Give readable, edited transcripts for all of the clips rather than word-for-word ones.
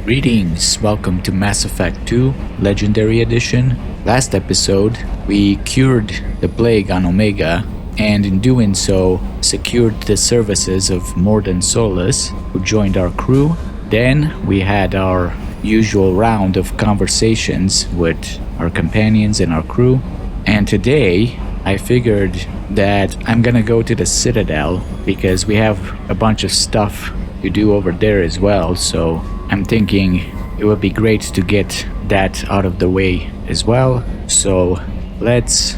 Greetings, welcome to Mass Effect 2 Legendary Edition. Last episode, we cured the plague on Omega, and in doing so, secured the services of Morden Solus, who joined our crew. Then we had our usual round of conversations with our companions and our crew. And today, I figured that I'm gonna go to the Citadel, because we have a bunch of stuff to do over there as well, so I'm thinking it would be great to get that out of the way as well. So let's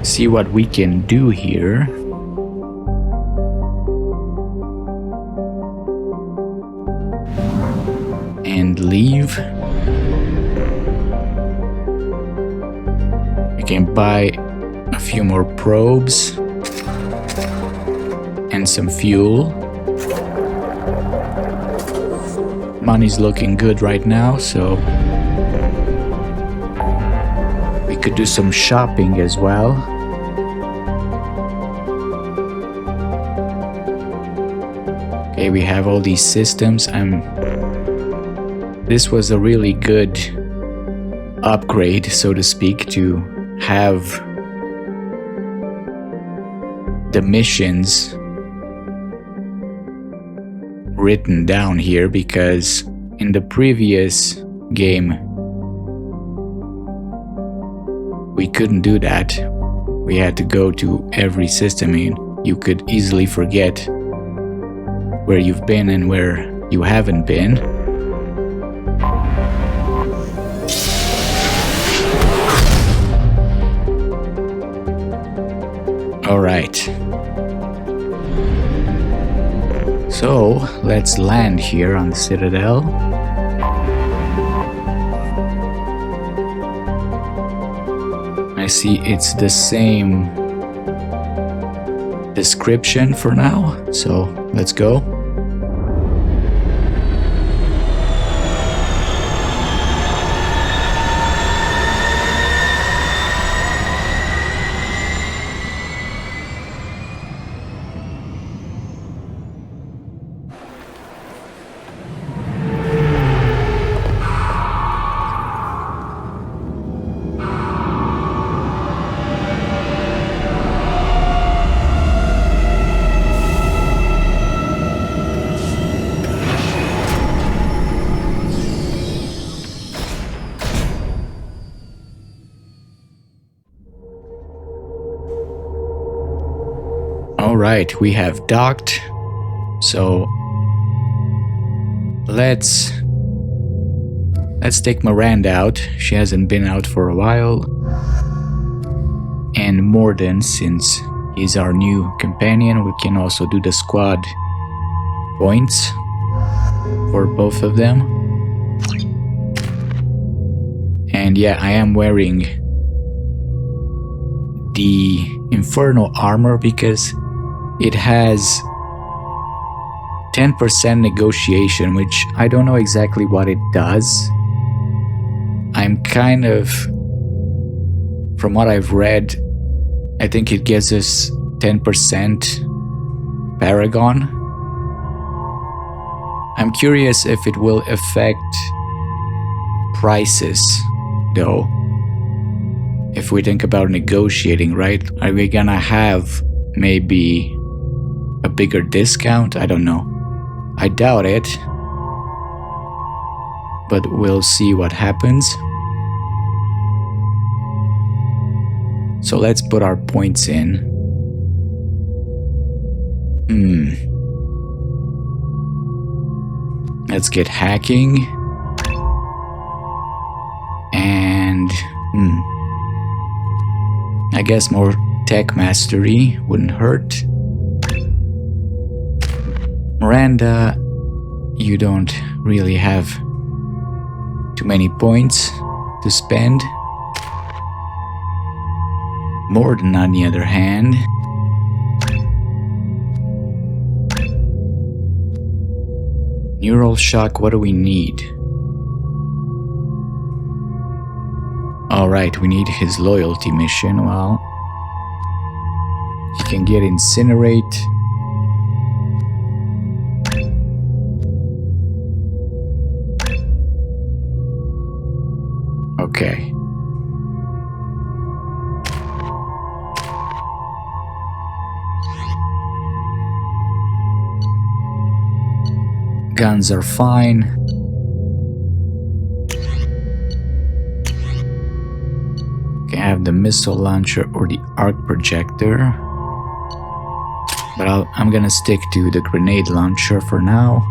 see what we can do here. And leave. We can buy a few more probes and some fuel. Money's looking good right now, so we could do some shopping as well. Okay, we have all these systems. This was a really good upgrade, so to speak, to have the missions written down here, because in the previous game we couldn't do that. We had to go to every system, and you could easily forget where you've been and where you haven't been. All right. So, let's land here on the Citadel. I see it's the same description for now, so let's go. Alright, we have docked, so let's take Miranda out. She hasn't been out for a while, and Morden, since he's our new companion, we can also do the squad points for both of them. And yeah, I am wearing the Inferno armor because it has 10% negotiation, which I don't know exactly what it does. I'm kind of, from what I've read, I think it gives us 10% Paragon. I'm curious if it will affect prices, though. If we think about negotiating, right? Are we gonna have maybe a bigger discount? I don't know. I doubt it. But we'll see what happens. So let's put our points in. Let's get hacking. And I guess more tech mastery wouldn't hurt. Miranda, you don't really have too many points to spend. Morden, on the other hand, neural shock, what do we need? Alright, we need his loyalty mission. Well, he can get incinerate. Guns are fine. Okay, I have the missile launcher or the arc projector. But I'm gonna stick to the grenade launcher for now.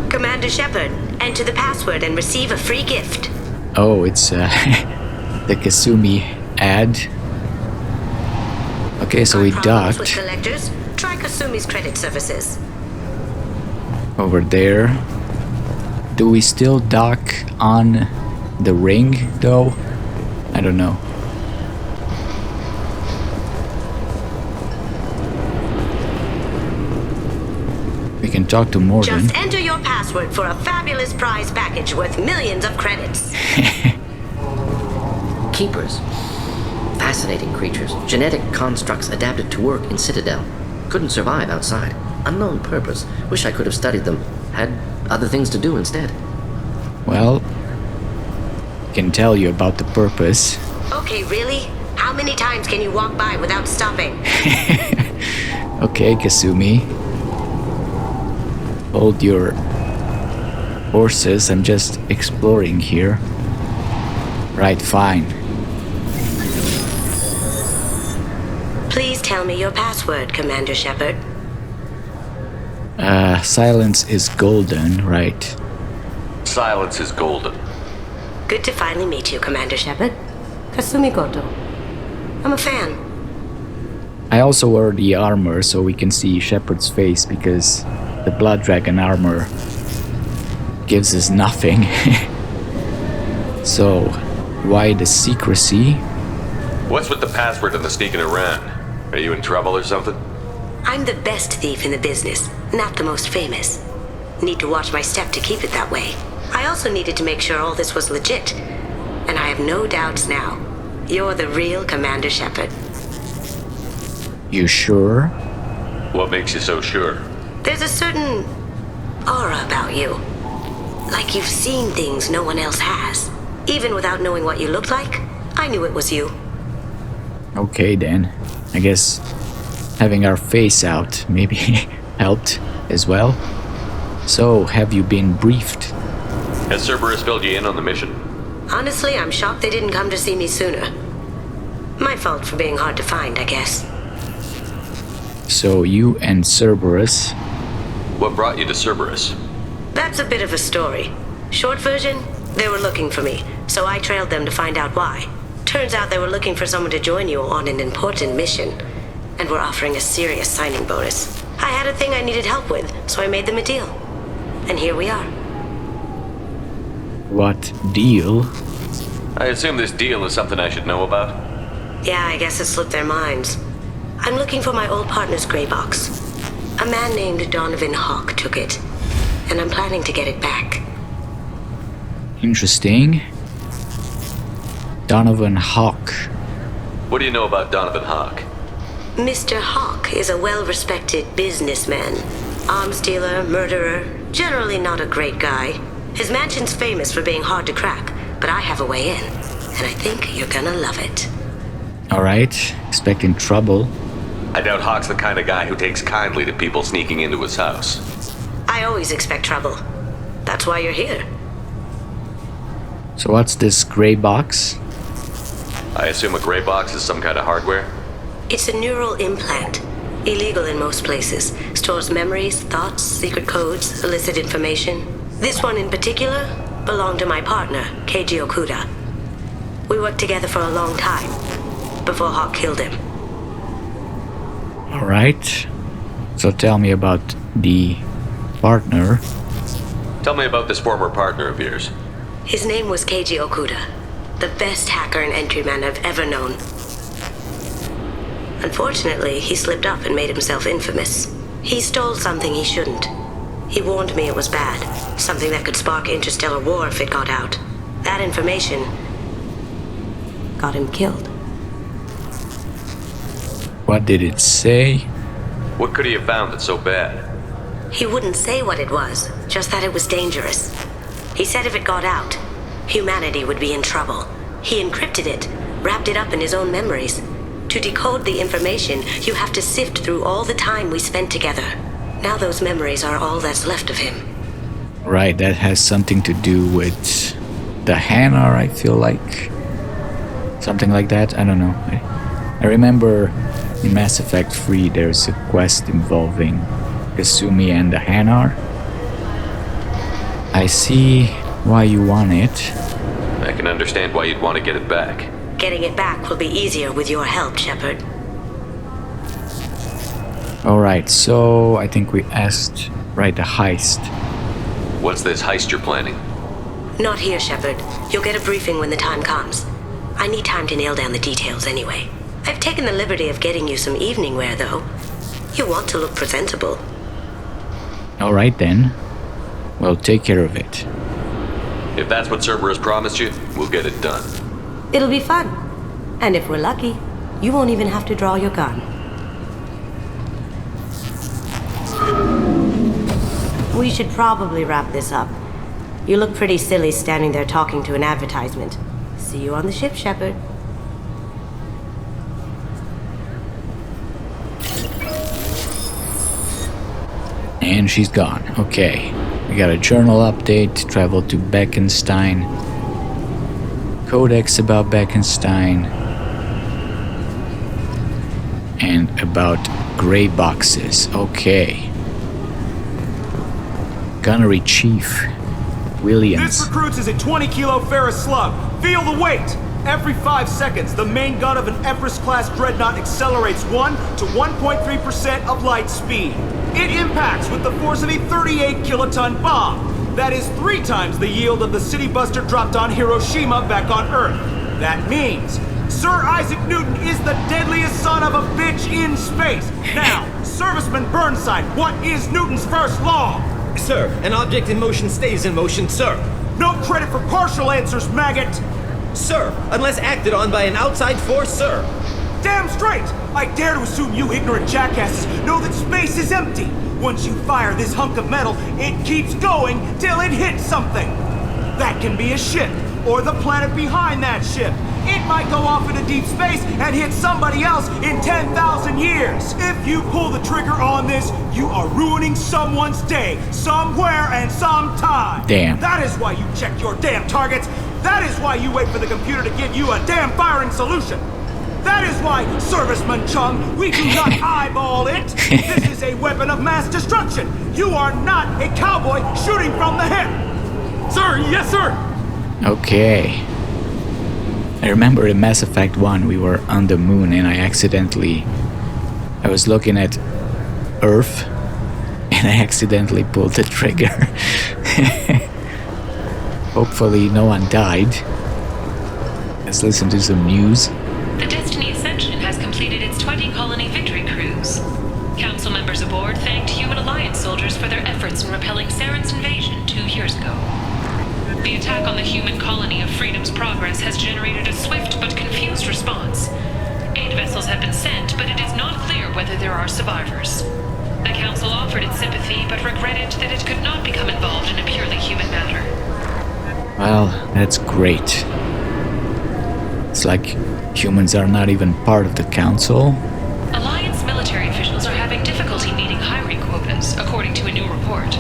Commander Shepard, enter the password and receive a free gift. Oh, it's the Kasumi ad. Okay, so we Problems with docked collectors? Try Kasumi's credit services. over there. Do we still dock on the ring, though? I don't know. We can talk to Morgan. Just enter your password for a fabulous prize package worth millions of credits. Keepers. Fascinating creatures. Genetic constructs adapted to work in Citadel. Couldn't survive outside. Unknown purpose. Wish I could have studied them. Had other things to do instead. Well, I can tell you about the purpose. Okay, really? How many times can you walk by without stopping? Okay, Kasumi. Hold your horses. I'm just exploring here. Right, fine. Please tell me your password, Commander Shepard. Silence is golden, right? Silence is golden. Good to finally meet you, Commander Shepard. Kasumi Goto. I'm a fan. I also wear the armor so we can see Shepard's face because the Blood Dragon armor gives us nothing. So, why the secrecy? What's with the password and the sneaking around? Are you in trouble or something? I'm the best thief in the business, not the most famous. Need to watch my step to keep it that way. I also needed to make sure all this was legit. And I have no doubts now. You're the real Commander Shepard. You sure? What makes you so sure? There's a certain aura about you. Like you've seen things no one else has. Even without knowing what you looked like, I knew it was you. Okay then. I guess having our face out maybe helped as well. So, have you been briefed? Has Cerberus filled you in on the mission? Honestly, I'm shocked they didn't come to see me sooner. My fault for being hard to find, I guess. So, you and Cerberus. What brought you to Cerberus? That's a bit of a story. Short version, they were looking for me, so I trailed them to find out why. Turns out they were looking for someone to join you on an important mission, and were offering a serious signing bonus. I had a thing I needed help with, so I made them a deal. And here we are. What deal? I assume this deal is something I should know about. Yeah, I guess it slipped their minds. I'm looking for my old partner's gray box. A man named Donovan Hawk took it, and I'm planning to get it back. Interesting. Donovan Hawk. What do you know about Donovan Hawk? Mr. Hawk is a well-respected businessman. Arms dealer, murderer, generally not a great guy. His mansion's famous for being hard to crack, but I have a way in, and I think you're gonna love it. Alright, expecting trouble. I doubt Hawk's the kind of guy who takes kindly to people sneaking into his house. I always expect trouble. That's why you're here. So what's this gray box? I assume a gray box is some kind of hardware? It's a neural implant. Illegal in most places. Stores memories, thoughts, secret codes, illicit information. This one in particular belonged to my partner, Keiji Okuda. We worked together for a long time, before Hawk killed him. Alright. So tell me about the partner. Tell me about this former partner of yours. His name was Keiji Okuda, the best hacker and entryman I've ever known. Unfortunately, he slipped up and made himself infamous. He stole something he shouldn't. He warned me it was bad, something that could spark interstellar war if it got out. That information got him killed. What did it say? What could he have found that's so bad? He wouldn't say what it was, just that it was dangerous. He said if it got out, humanity would be in trouble. He encrypted it, wrapped it up in his own memories. To decode the information, you have to sift through all the time we spent together. Now those memories are all that's left of him. Right, that has something to do with the Hanar, I feel like. Something like that, I don't know. I remember in Mass Effect 3 there's a quest involving Kasumi and the Hanar. I see why you want it. I can understand why you'd want to get it back. Getting it back will be easier with your help, Shepard. Alright, so I think we asked, right, the heist. What's this heist you're planning? Not here, Shepard. You'll get a briefing when the time comes. I need time to nail down the details anyway. I've taken the liberty of getting you some evening wear, though. You want to look presentable. Alright then. Well, take care of it. If that's what Cerberus promised you, we'll get it done. It'll be fun. And if we're lucky, you won't even have to draw your gun. We should probably wrap this up. You look pretty silly standing there talking to an advertisement. See you on the ship, Shepard. And she's gone. Okay. We got a journal update, travel to Beckenstein. Codex about Beckenstein. And about gray boxes. Okay. Gunnery Chief Williams. This recruits is a 20-kilo ferrous slug. Feel the weight! Every 5 seconds, the main gun of an Everest-class dreadnought accelerates 1 to 1.3% of light speed. It impacts with the force of a 38-kiloton bomb. That is 3 times the yield of the city buster dropped on Hiroshima back on Earth. That means Sir Isaac Newton is the deadliest son of a bitch in space. Now, Serviceman Burnside, what is Newton's first law? Sir, an object in motion stays in motion, sir. No credit for partial answers, maggot! Sir, unless acted on by an outside force, sir. Damn straight! I dare to assume you ignorant jackasses know that space is empty. Once you fire this hunk of metal, it keeps going till it hits something. That can be a ship, or the planet behind that ship. It might go off into deep space and hit somebody else in 10,000 years. If you pull the trigger on this, you are ruining someone's day, somewhere and sometime. Damn. That is why you check your damn targets. That is why you wait for the computer to give you a damn firing solution. That is why, Serviceman Chung, we do not eyeball it. This is a weapon of mass destruction. You are not a cowboy shooting from the hip. Sir, yes, sir. Okay. I remember in Mass Effect 1 we were on the moon and I was looking at Earth and I accidentally pulled the trigger. Hopefully no one died. Let's listen to some news. The Destiny Ascension has completed its 20-colony victory cruise. Council members aboard thanked Human Alliance soldiers for their efforts in repelling Saren's invasion 2 years ago. The attack on the human colony of Freedom's Progress has generated a swift but confused response. 8 vessels have been sent, but it is not clear whether there are survivors. The Council offered its sympathy, but regretted that it could not become involved in a purely human matter. Well, that's great. It's like humans are not even part of the Council. Alliance military officials are having difficulty meeting hiring quotas, according to a new report.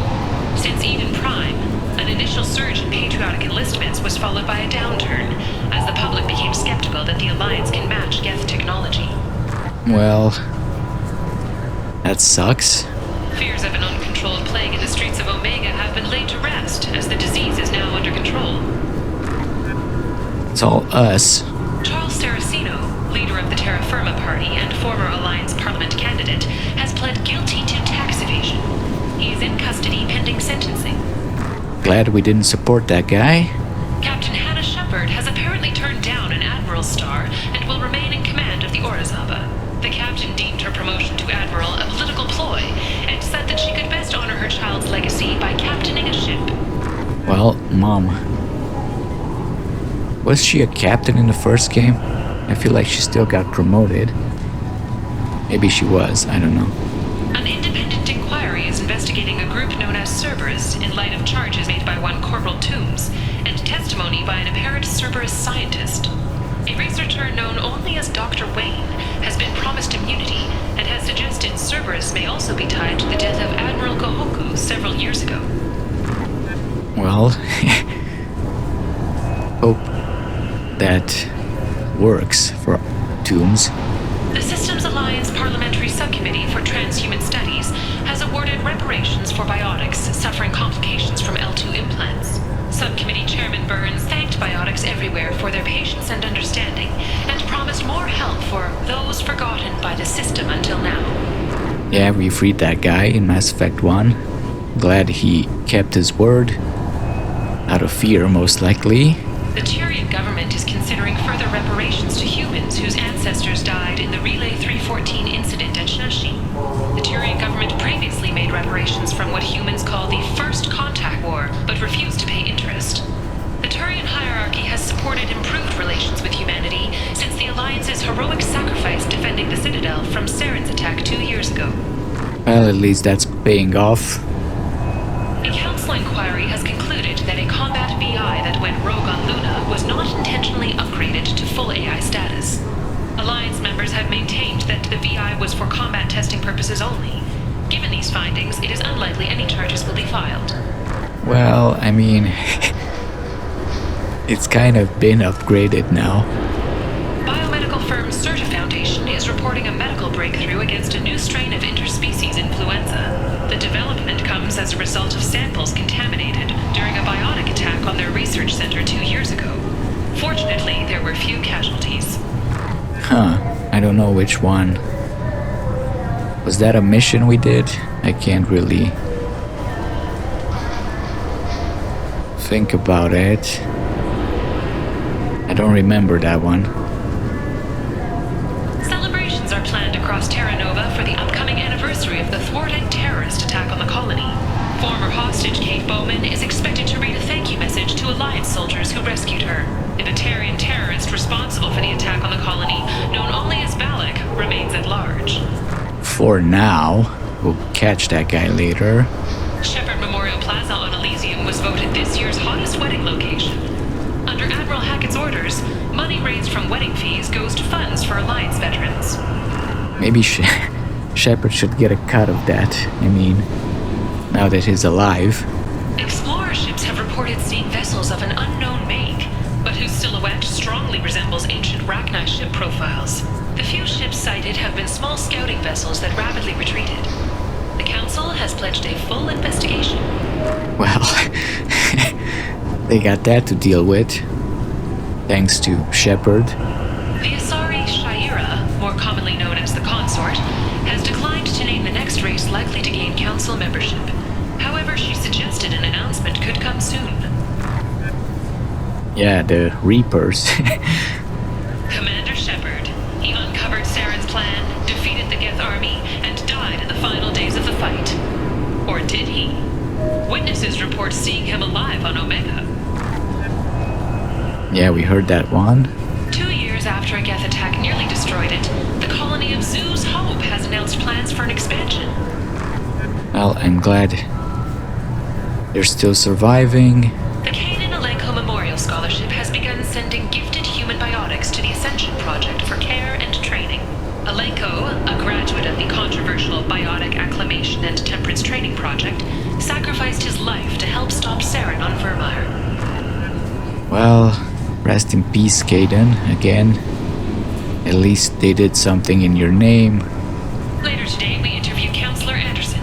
Since Eden Prime, an initial surge in patriotic enlistments was followed by a downturn, as the public became skeptical that the Alliance can match Geth technology. Well, that sucks. Fears of an uncontrolled plague in the streets of Omega have been laid to rest, as the disease is now under control. It's all us. Charles Saraceno, leader of the Terra Firma Party and former Alliance Parliament candidate, has pled guilty to tax evasion. He is in custody pending sentencing. Glad we didn't support that guy. Captain Hannah Shepard has apparently turned down an admiral's star and will remain in command of the Orizaba. The captain deemed her promotion to admiral a political ploy and said that she could best honor her child's legacy by captaining a ship. Well, Mom. Was she a captain in the first game? I feel like she still got promoted. Maybe she was, I don't know. An independent inquiry is investigating investigating a group known as Cerberus in light of charges made by one Corporal Toombs and testimony by an apparent Cerberus scientist. A researcher known only as Dr. Wayne has been promised immunity and has suggested Cerberus may also be tied to the death of Admiral Gohoku several years ago. Well, hope that works for Toombs. The Systems Alliance Parliamentary Subcommittee for Transhuman Studies has awarded reparations for biotics suffering complications from L2 implants. Subcommittee Chairman Burns thanked biotics everywhere for their patience and understanding, and promised more help for those forgotten by the system until now. Yeah, we freed that guy in Mass Effect 1. Glad he kept his word. Out of fear, most likely. The Tyrian government is considering further reparations to humans whose ancestors died in the Relay 314 incident at Shashi. The Tyrian government previously made reparations from what humans call the First Contact War, but refused to pay interest. The Turian hierarchy has supported improved relations with humanity since the Alliance's heroic sacrifice defending the Citadel from Saren's attack 2 years ago. Well, at least that's paying off. A council inquiry has concluded that a combat VI that went rogue on Luna was not intentionally upgraded to full AI status. Alliance members have maintained that the VI was for combat testing purposes only. Given these findings, it is unlikely any charges will be filed. Well, I mean, it's kind of been upgraded now. Biomedical firm Certa Foundation is reporting a medical breakthrough against a new strain of interspecies influenza. The development comes as a result of samples contaminated during a biotic attack on their research center 2 years ago. Fortunately, there were few casualties. I don't know which one. Was that a mission we did? I can't really think about it. I don't remember that one. Celebrations are planned across Terra Nova for the upcoming anniversary of the thwarted terrorist attack on the colony. Former hostage Kate Bowman is expected to read a thank you message to Alliance soldiers who rescued her. The Batarian terrorist responsible for the attack on the colony, known only as Balak, remains at large. For now, we'll catch that guy later. Shepard Memorial Plaza on Elysium was voted this year's hottest wedding location. Under Admiral Hackett's orders, money raised from wedding fees goes to funds for Alliance veterans. Maybe Shepard should get a cut of that. I mean, now that he's alive. Explorer ships have reported seeing vessels of an unknown make, but whose silhouette strongly resembles ancient Rachni ship profiles. The few ships sighted have been small scouting vessels that rapidly retreated. The Council has pledged a full investigation. Well, they got that to deal with, thanks to Shepard. The Asari Shaira, more commonly known as the Consort, has declined to name the next race likely to gain Council membership. However, she suggested an announcement could come soon. Yeah, the Reapers. Commander Shepard. He uncovered Saren's plan, defeated the Geth army, and died in the final days of the fight. Or did he? Witnesses report seeing him alive on Omega. Yeah, we heard that one. 2 years after a Geth attack nearly destroyed it, the colony of Zoo's Hope has announced plans for an expansion. Well, I'm glad they're still surviving. The Kanan Alenko Memorial Scholarship has begun sending gifted human biotics to the Ascension Project for care and training. Alenko, a graduate of the controversial Biotic Acclimation and Temperance Training Project, sacrificed his life to help stop Saren on Vermeer. Well, rest in peace, Kaden, again. At least they did something in your name. Later today, we interview Counselor Anderson.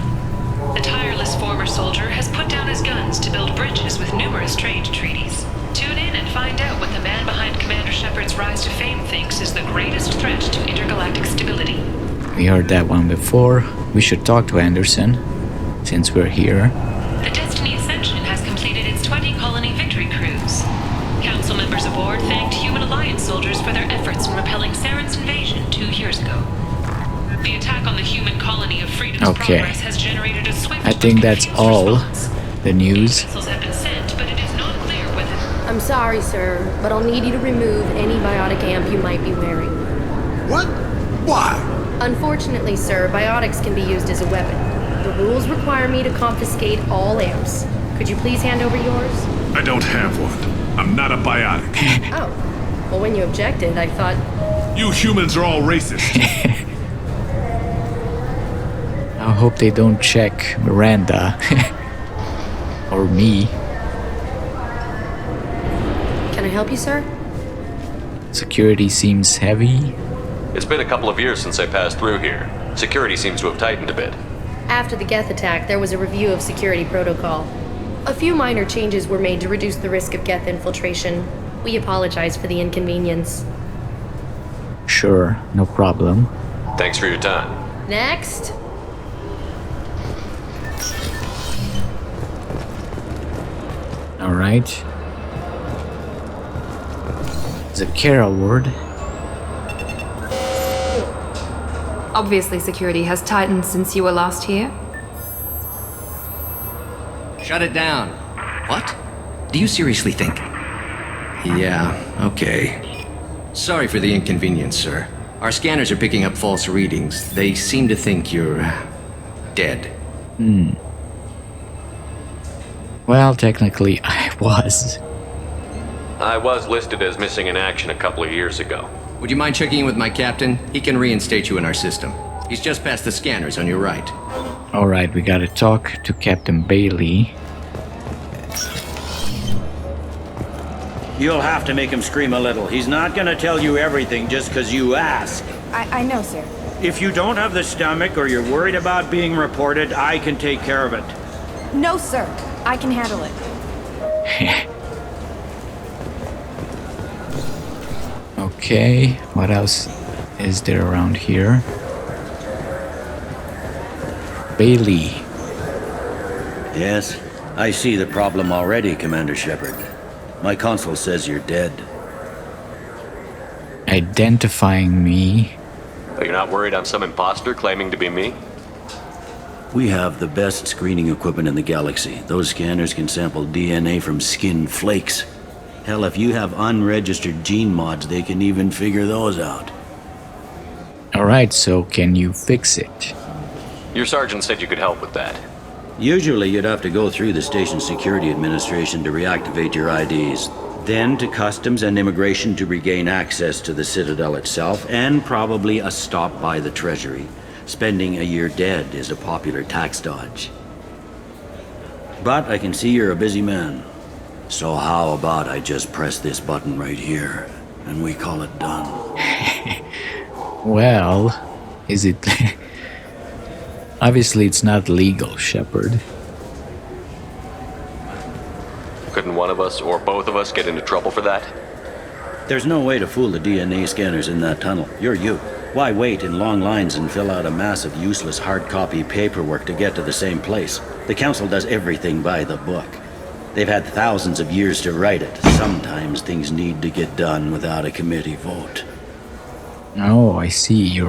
The tireless former soldier has put down his guns to build bridges with numerous trade treaties. Tune in and find out what the man behind Commander Shepard's rise to fame thinks is the greatest threat to intergalactic stability. We heard that one before. We should talk to Anderson, since we're here. The Destiny Ascension has completed its 20-colony victory cruise. Council members aboard thanked Human Alliance soldiers for their efforts in repelling Saren's invasion 2 years ago. The attack on the human colony of Freedom's Progress has generated a swift I think that's all response. the news. Vessels have been sent, but it is not clear whether... I'm sorry, sir, but I'll need you to remove any biotic amp you might be wearing. What? Why? Unfortunately, sir, biotics can be used as a weapon. The rules require me to confiscate all amps. Could you please hand over yours? I don't have one. I'm not a biotic. Oh. Well, when you objected, I thought... You humans are all racist. I hope they don't check Miranda. Or me. Can I help you, sir? Security seems heavy. It's been a couple of years since I passed through here. Security seems to have tightened a bit. After the Geth attack, there was a review of security protocol. A few minor changes were made to reduce the risk of Geth infiltration. We apologize for the inconvenience. Sure, no problem. Thanks for your time. Next. Alright. Zakera ward. Obviously, security has tightened since you were last here. Shut it down. What? Do you seriously think? Yeah, okay. Sorry for the inconvenience, sir. Our scanners are picking up false readings. They seem to think you're... dead. Well, technically, I was. I was listed as missing in action a couple of years ago. Would you mind checking in with my captain? He can reinstate you in our system. He's just past the scanners on your right. Alright, we gotta talk to Captain Bailey. You'll have to make him scream a little. He's not gonna tell you everything just because you ask. I know, sir. If you don't have the stomach or you're worried about being reported, I can take care of it. No, sir. I can handle it. Okay, what else is there around here? Bailey. Yes, I see the problem already, Commander Shepard. My console says you're dead. Identifying me. Are you not worried I'm some imposter claiming to be me? We have the best screening equipment in the galaxy. Those scanners can sample DNA from skin flakes. Hell, if you have unregistered gene mods, they can even figure those out. Alright, so can you fix it? Your sergeant said you could help with that. Usually you'd have to go through the station security administration to reactivate your IDs. Then to customs and immigration to regain access to the Citadel itself, and probably a stop by the Treasury. Spending a year dead is a popular tax dodge. But I can see you're a busy man. So how about I just press this button right here, and we call it done? Well, is it... Obviously it's not legal, Shepard. Couldn't one of us or both of us get into trouble for that? There's no way to fool the DNA scanners in that tunnel. You're you. Why wait in long lines and fill out a massive useless hard copy paperwork to get to the same place? The Council does everything by the book. They've had thousands of years to write it. Sometimes things need to get done without a committee vote. Oh, I see.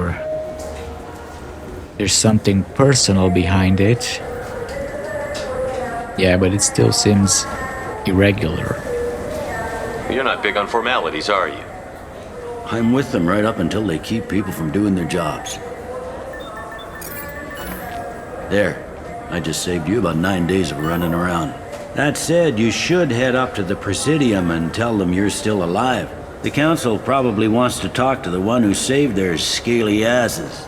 There's something personal behind it. Yeah, but it still seems irregular. You're not big on formalities, are you? I'm with them right up until they keep people from doing their jobs. There. I just saved you about 9 days of running around. That said, you should head up to the Presidium and tell them you're still alive. The Council probably wants to talk to the one who saved their scaly asses.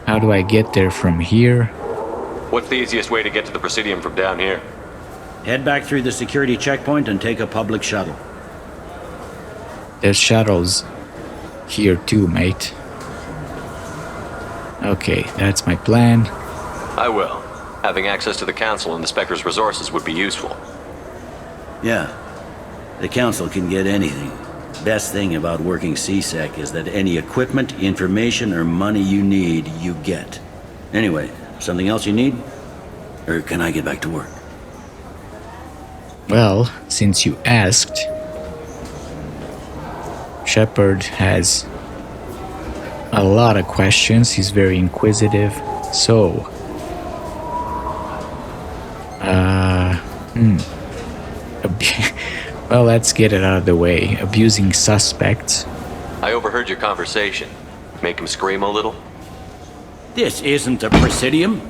How do I get there from here? What's the easiest way to get to the Presidium from down here? Head back through the security checkpoint and take a public shuttle. There's shuttles here too, mate. Okay, that's my plan. I will. Having access to the Council and the Spectre's resources would be useful. Yeah. The Council can get anything. Best thing about working CSEC is that any equipment, information, or money you need, you get. Anyway, something else you need? Or can I get back to work? Well, since you asked, Shepard has a lot of questions. He's very inquisitive. So, well, let's get it out of the way. Abusing suspects. I overheard your conversation. Make him scream a little? This isn't the Presidium.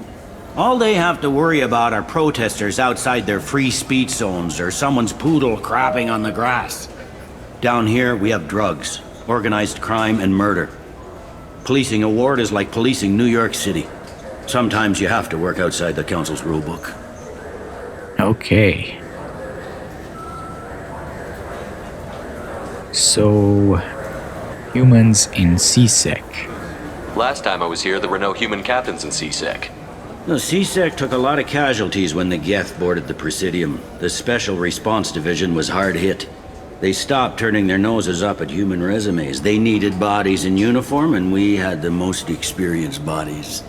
All they have to worry about are protesters outside their free speech zones or someone's poodle crapping on the grass. Down here, we have drugs, organized crime, and murder. Policing a ward is like policing New York City. Sometimes you have to work outside the Council's rulebook. Okay. So, humans in CSEC. Last time I was here, there were no human captains in CSEC. The CSEC took a lot of casualties when the Geth boarded the Presidium. The Special Response Division was hard hit. They stopped turning their noses up at human resumes. They needed bodies in uniform, and we had the most experienced bodies.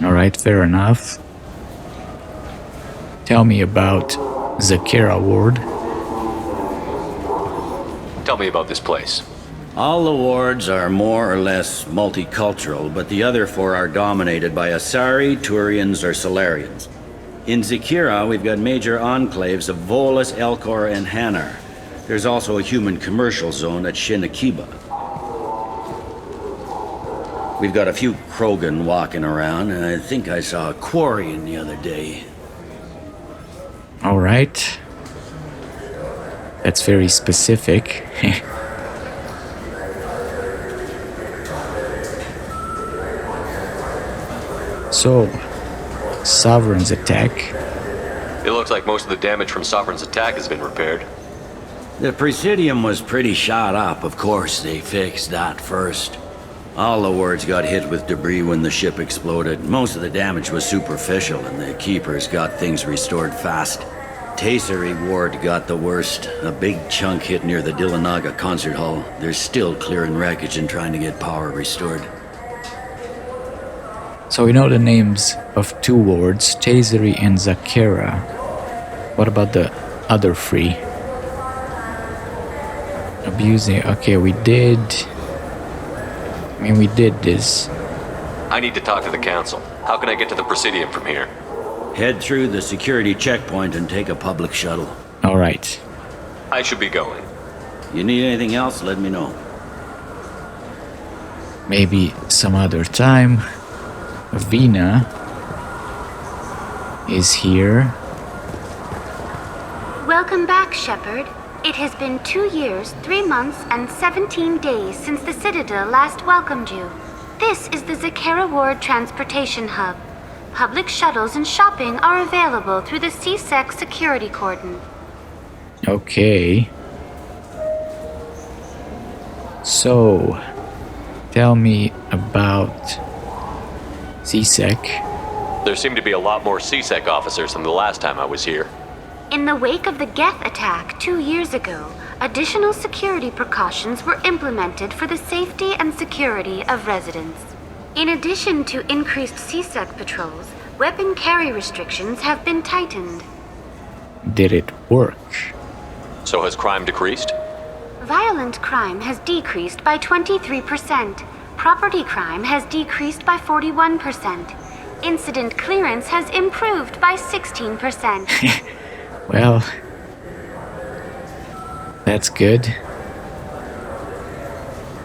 Alright, fair enough. Tell me about Zakera Ward. Tell me about this place. All the wards are more or less multicultural, but the other four are dominated by Asari, Turians, or Solarians. In Zakera, we've got major enclaves of Volus, Elcor, and Hanar. There's also a human commercial zone at Shinakiba. We've got a few Krogan walking around, and I think I saw a Quarian the other day. Alright. That's very specific. So, Sovereign's attack. It looks like most of the damage from Sovereign's attack has been repaired. The Presidium was pretty shot up. Of course, they fixed that first. All the wards got hit with debris when the ship exploded. Most of the damage was superficial, and the Keepers got things restored fast. Tasery Ward got the worst. A big chunk hit near the Dillanaga concert hall. They're still clearing wreckage and trying to get power restored. So we know the names of two wards, Tasery and Zakera. What about the other three? Abusing. Okay, we did this. I need to talk to the Council. How can I get to the Presidium from here? Head through the security checkpoint and take a public shuttle. Alright. I should be going. You need anything else, let me know. Maybe some other time. Vina is here. Welcome back, Shepard. It has been 2 years, 3 months, and 17 days since the Citadel last welcomed you. This is the Zakera Ward Transportation Hub. Public shuttles and shopping are available through the CSEC security cordon. Okay. So, tell me about CSEC. There seem to be a lot more CSEC officers than the last time I was here. In the wake of the Geth attack 2 years ago, additional security precautions were implemented for the safety and security of residents. In addition to increased CSEC patrols, weapon carry restrictions have been tightened. Did it work? So has crime decreased? Violent crime has decreased by 23%. Property crime has decreased by 41%. Incident clearance has improved by 16%. Well, that's good.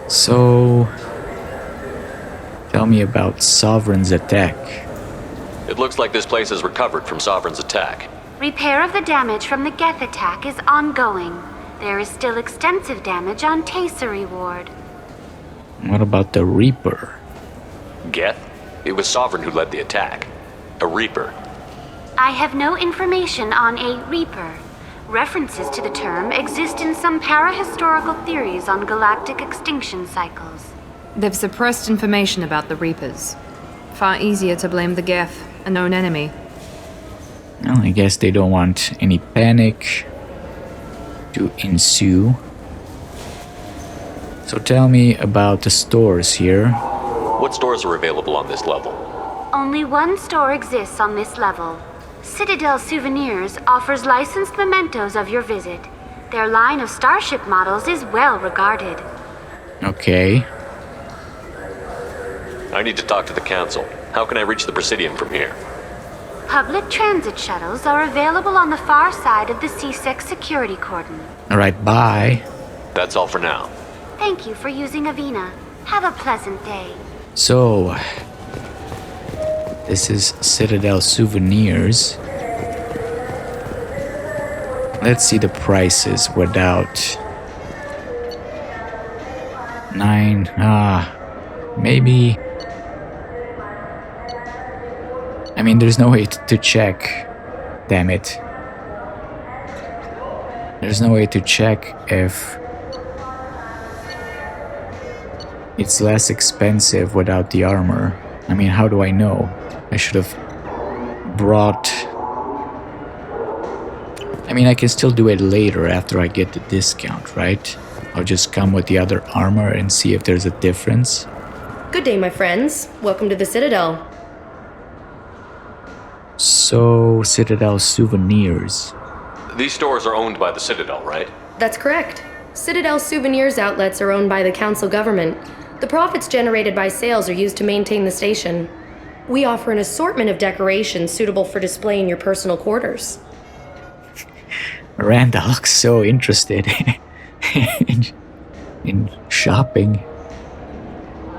So, tell me about Sovereign's attack. It looks like this place has recovered from Sovereign's attack. Repair of the damage from the Geth attack is ongoing. There is still extensive damage on Tasery Ward. What about the Reaper? Geth? It was Sovereign who led the attack. A Reaper. I have no information on a Reaper. References to the term exist in some parahistorical theories on galactic extinction cycles. They've suppressed information about the Reapers. Far easier to blame the Geth, a known enemy. Well, I guess they don't want any panic to ensue. So tell me about the stores here. What stores are available on this level? Only one store exists on this level. Citadel Souvenirs offers licensed mementos of your visit. Their line of starship models is well regarded. Okay. I need to talk to the Council. How can I reach the Presidium from here? Public transit shuttles are available on the far side of the CSEC security cordon. Alright, bye. That's all for now. Thank you for using Avina. Have a pleasant day. So, this is Citadel souvenirs. Let's see the prices without 9. Maybe. I mean, there's no way to check. Damn it. There's no way to check if it's less expensive without the armor. I mean, how do I know? I should have brought... I mean, I can still do it later after I get the discount, right? I'll just come with the other armor and see if there's a difference. Good day, my friends. Welcome to the Citadel. So, Citadel souvenirs. These stores are owned by the Citadel, right? That's correct. Citadel souvenirs outlets are owned by the council government. The profits generated by sales are used to maintain the station. We offer an assortment of decorations suitable for display in your personal quarters. Miranda looks so interested in shopping.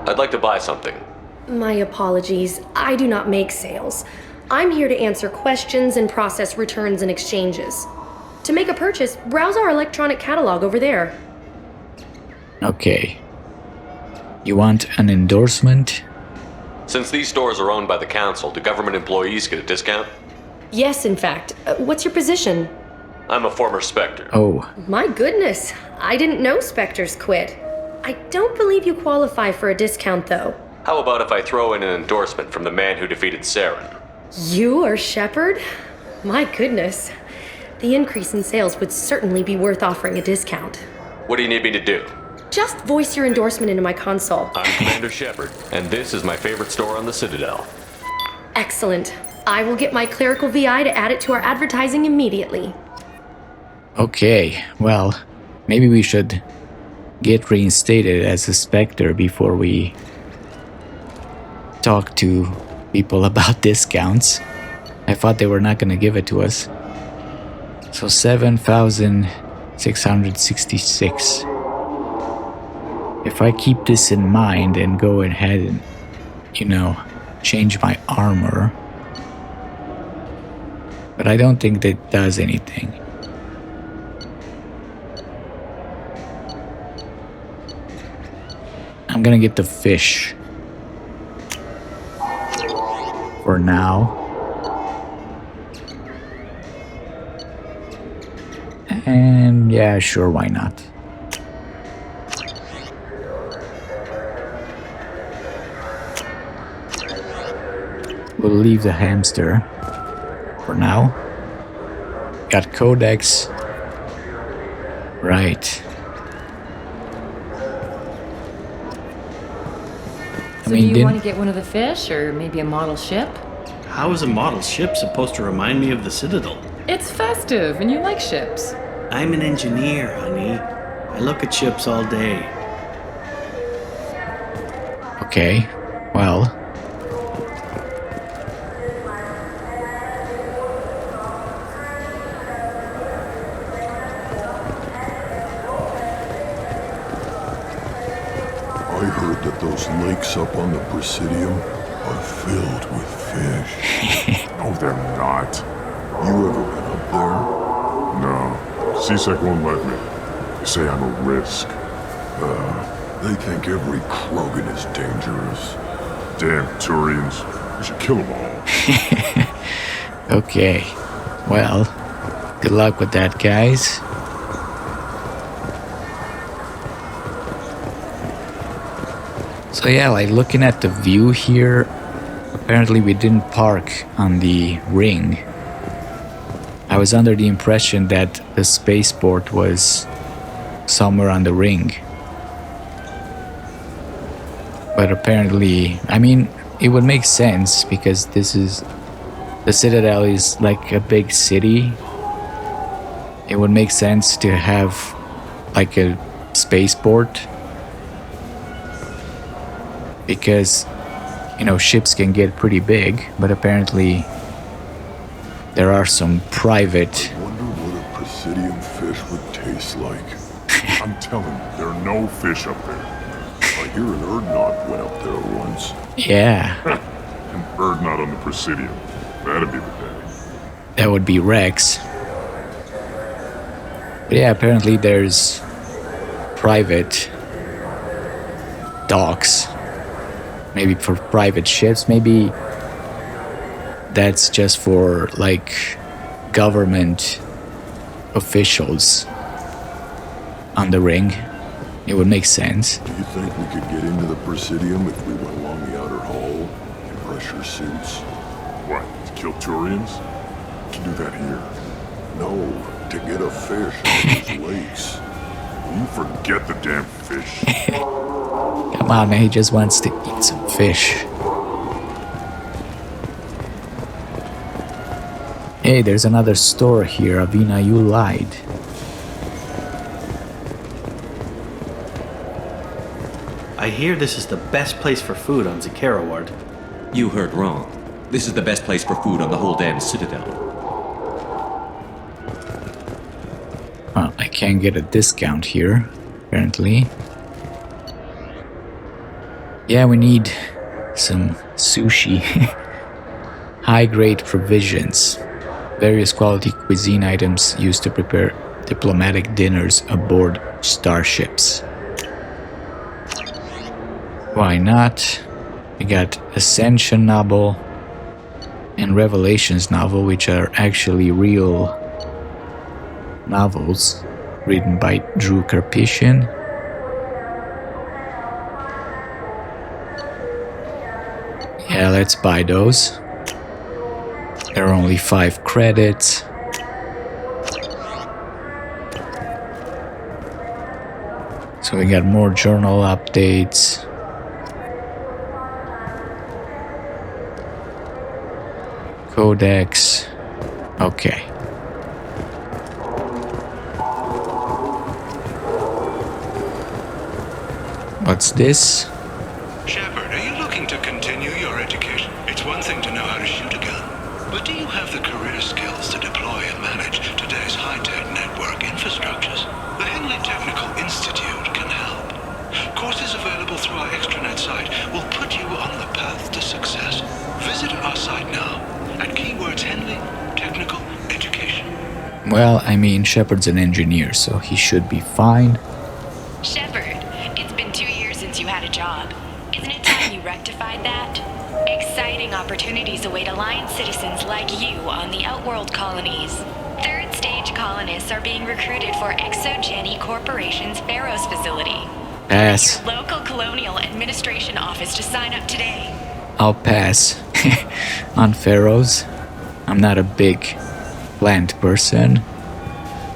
I'd like to buy something. My apologies. I do not make sales. I'm here to answer questions and process returns and exchanges. To make a purchase, browse our electronic catalog over there. Okay. You want an endorsement? Since these stores are owned by the council, do government employees get a discount? Yes, in fact. What's your position? I'm a former Spectre. Oh. My goodness. I didn't know Spectres quit. I don't believe you qualify for a discount, though. How about if I throw in an endorsement from the man who defeated Saren? You are Shepard? My goodness. The increase in sales would certainly be worth offering a discount. What do you need me to do? Just voice your endorsement into my console. I'm Commander Shepard, and this is my favorite store on the Citadel. Excellent. I will get my clerical VI to add it to our advertising immediately. Okay, well, maybe we should get reinstated as a Spectre before we talk to people about discounts. I thought they were not going to give it to us. So 7,666. If I keep this in mind and go ahead and, change my armor. But I don't think that does anything. I'm gonna get the fish. For now. And yeah, sure, why not? We'll leave the hamster for now. Got codex. Right. So do you want to get one of the fish, or maybe a model ship? How is a model ship supposed to remind me of the Citadel? It's festive, and you like ships. I'm an engineer, honey. I look at ships all day. Okay, well. I heard that those lakes up on the Presidium are filled with fish. No, they're not. You ever been up there? No. CSEC won't let me. They say I'm a risk. They think every Krogan is dangerous. Damn Turians. We should kill them all. Okay. Well, good luck with that, guys. So yeah, like looking at the view here, apparently we didn't park on the ring. I was under the impression that the spaceport was somewhere on the ring. But apparently, I mean, it would make sense because the Citadel is like a big city. It would make sense to have like a spaceport. Because, ships can get pretty big, but apparently there are some private... I wonder what a Presidium fish would taste like. I'm telling you, there are no fish up there. I hear an Erdnot went up there once. Yeah. An Erdnot on the Presidium. That'd be the day. That would be Rex. But yeah, apparently there's private docks. Maybe for private ships. Maybe that's just for like government officials on the ring. It would make sense. Do you think we could get into the Presidium if we went along the outer hall in pressure suits? What, to kill Turians? We can do that here. No, to get a fish out of those lakes. You forget the damn fish. Come on, man, he just wants to eat some fish. Hey, there's another store here. Avina, you lied. I hear this is the best place for food on Zakera Ward. You heard wrong. This is the best place for food on the whole damn Citadel. Well, I can't get a discount here, apparently. Yeah, we need some sushi. High-grade provisions. Various quality cuisine items used to prepare diplomatic dinners aboard starships. Why not? We got Ascension novel and Revelations novel, which are actually real novels written by Drew Karpyshyn. Yeah, let's buy those. There are only 5 credits. So we got more journal updates. Codex. Okay. What's this? Shepard, are you looking to continue your education? It's one thing to know how to shoot a gun, but do you have the career skills to deploy and manage today's high-tech network infrastructures? The Henley Technical Institute can help. Courses available through our extranet site will put you on the path to success. Visit our site now at keywords Henley Technical Education. Well, I mean, Shepard's an engineer, so he should be fine. Shepard, it's been 2 years since you had a job. Isn't it time you rectified that? Exciting opportunities await Alliance citizens like you on the Outworld colonies. Third stage colonists are being recruited for ExoGeni Corporation's Pharaoh's facility. Pass. Your local colonial administration office to sign up today. I'll pass on Pharaohs. I'm not a big plant person.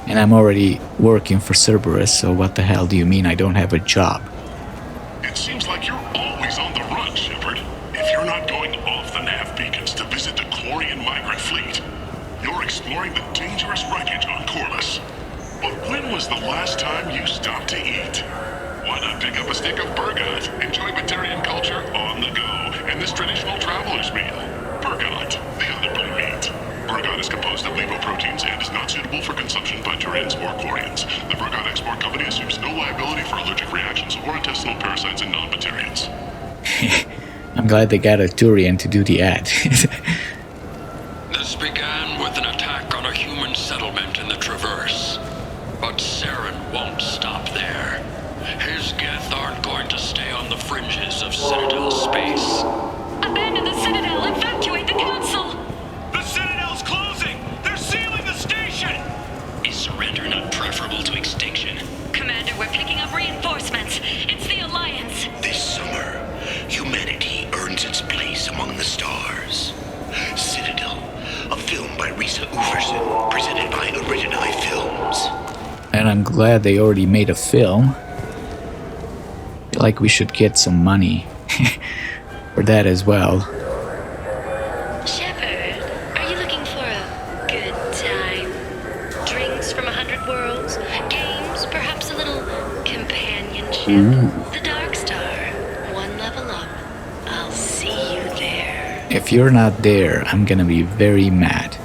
And I'm already working for Cerberus, so what the hell do you mean I don't have a job? It seems like you're always on the run, Shepard. If you're not going off the nav beacons to visit the Quarian migrant fleet, you're exploring the dangerous wreckage on Corliss. But when was the last time you stopped to eat? Why not pick up a stick of Burgot, enjoy Batarian culture on the go, and this traditional traveler's meal? Burgot, the other blue meat. Burgot is composed of lipoproteins and is not suitable for consumption by Turians or Quarians. The Burgot Export Company assumes no liability for allergic reactions or intestinal parasites in non-Batarians. I'm glad they got a Turian to do the ad. This began with an attack on a human settlement in the Traverse. But Saren won't stop there. His Geth aren't going to stay on the fringes of Citadel space. Abandon the Citadel! Evacuate the Council! The Citadel's closing! They're sealing the station! Is surrender not preferable to extinction? Commander, we're picking up reinforcements. It's the Alliance. This summer, humanity earns its place among the stars. Citadel, a film by Risa Uverson, presented by Original Films. And I'm glad they already made a film. I feel like we should get some money for that as well. Shepard, are you looking for a good time? Drinks from 100 worlds? Games? Perhaps a little companionship? Ooh. The Dark Star. One level up. I'll see you there. If you're not there, I'm gonna be very mad.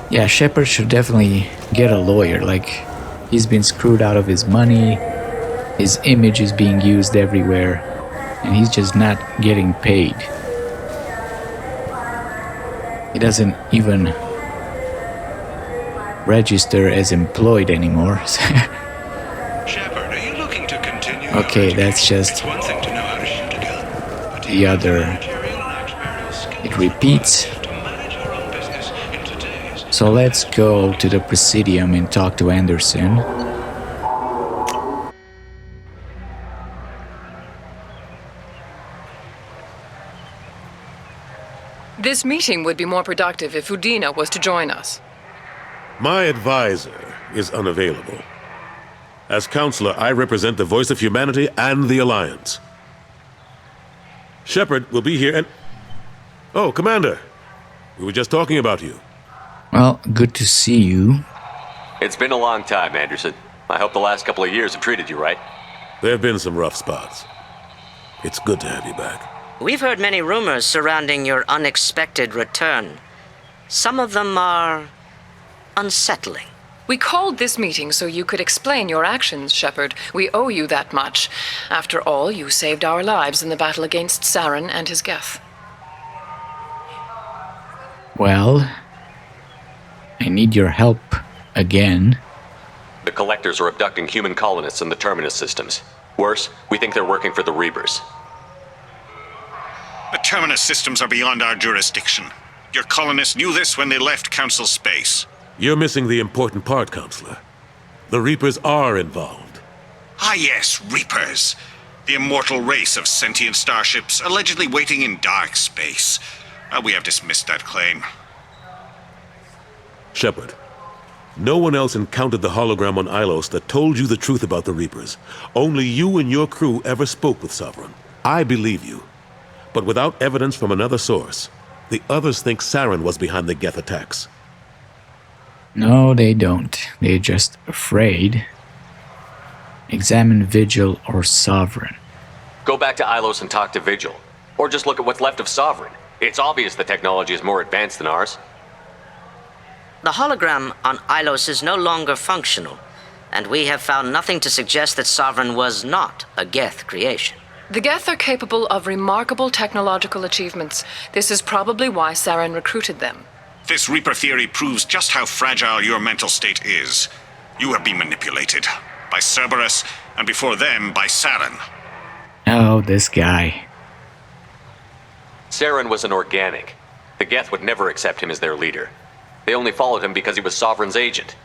Yeah, Shepard should definitely get a lawyer. Like, he's been screwed out of his money. His image is being used everywhere, and he's just not getting paid. He doesn't even register as employed anymore. Shepard, are you looking to continue? Okay, that's just It's one thing to know how to shoot a gun, but the other. It repeats. So let's go to the Presidium and talk to Anderson. This meeting would be more productive if Udina was to join us. My advisor is unavailable. As counselor, I represent the voice of humanity and the Alliance. Shepard will be here and... Oh, Commander. We were just talking about you. Well, good to see you. It's been a long time, Anderson. I hope the last couple of years have treated you right. There have been some rough spots. It's good to have you back. We've heard many rumors surrounding your unexpected return. Some of them are unsettling. We called this meeting so you could explain your actions, Shepard. We owe you that much. After all, you saved our lives in the battle against Saren and his Geth. Well, I need your help again. The Collectors are abducting human colonists in the Terminus systems. Worse, we think they're working for the Reapers. The Terminus systems are beyond our jurisdiction. Your colonists knew this when they left Council space. You're missing the important part, Counselor. The Reapers are involved. Ah yes, Reapers. The immortal race of sentient starships allegedly waiting in dark space. We have dismissed that claim. Shepard, no one else encountered the hologram on Ilos that told you the truth about the Reapers. Only you and your crew ever spoke with Sovereign. I believe you. But without evidence from another source, the others think Saren was behind the Geth attacks. No, they don't. They're just afraid. Examine Vigil or Sovereign. Go back to Ilos and talk to Vigil. Or just look at what's left of Sovereign. It's obvious the technology is more advanced than ours. The hologram on Ilos is no longer functional, and we have found nothing to suggest that Sovereign was not a Geth creation. The Geth are capable of remarkable technological achievements. This is probably why Saren recruited them. This Reaper theory proves just how fragile your mental state is. You have been manipulated. By Cerberus, and before them, by Saren. Oh, this guy. Saren was an organic. The Geth would never accept him as their leader. They only followed him because he was Sovereign's agent.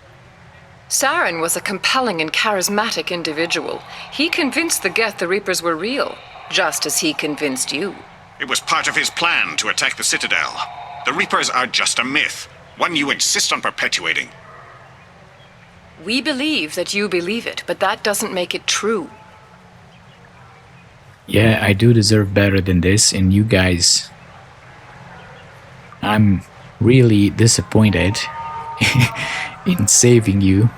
Saren was a compelling and charismatic individual. He convinced the Geth the Reapers were real, just as he convinced you. It was part of his plan to attack the Citadel. The Reapers are just a myth, one you insist on perpetuating. We believe that you believe it, but that doesn't make it true. Yeah, I do deserve better than this, and you guys... I'm really disappointed in saving you.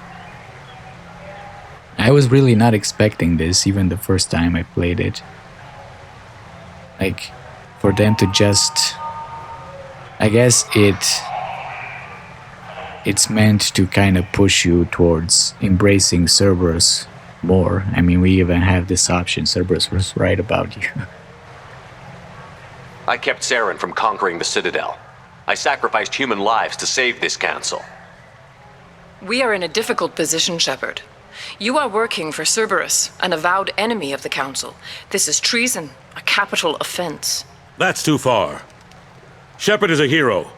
I was really not expecting this, even the first time I played it. Like, for them to just... I guess it's meant to kind of push you towards embracing Cerberus more. I mean, we even have this option. Cerberus was right about you. I kept Saren from conquering the Citadel. I sacrificed human lives to save this council. We are in a difficult position, Shepard. You are working for Cerberus, an avowed enemy of the Council. This is treason, a capital offense. That's too far. Shepard is a hero.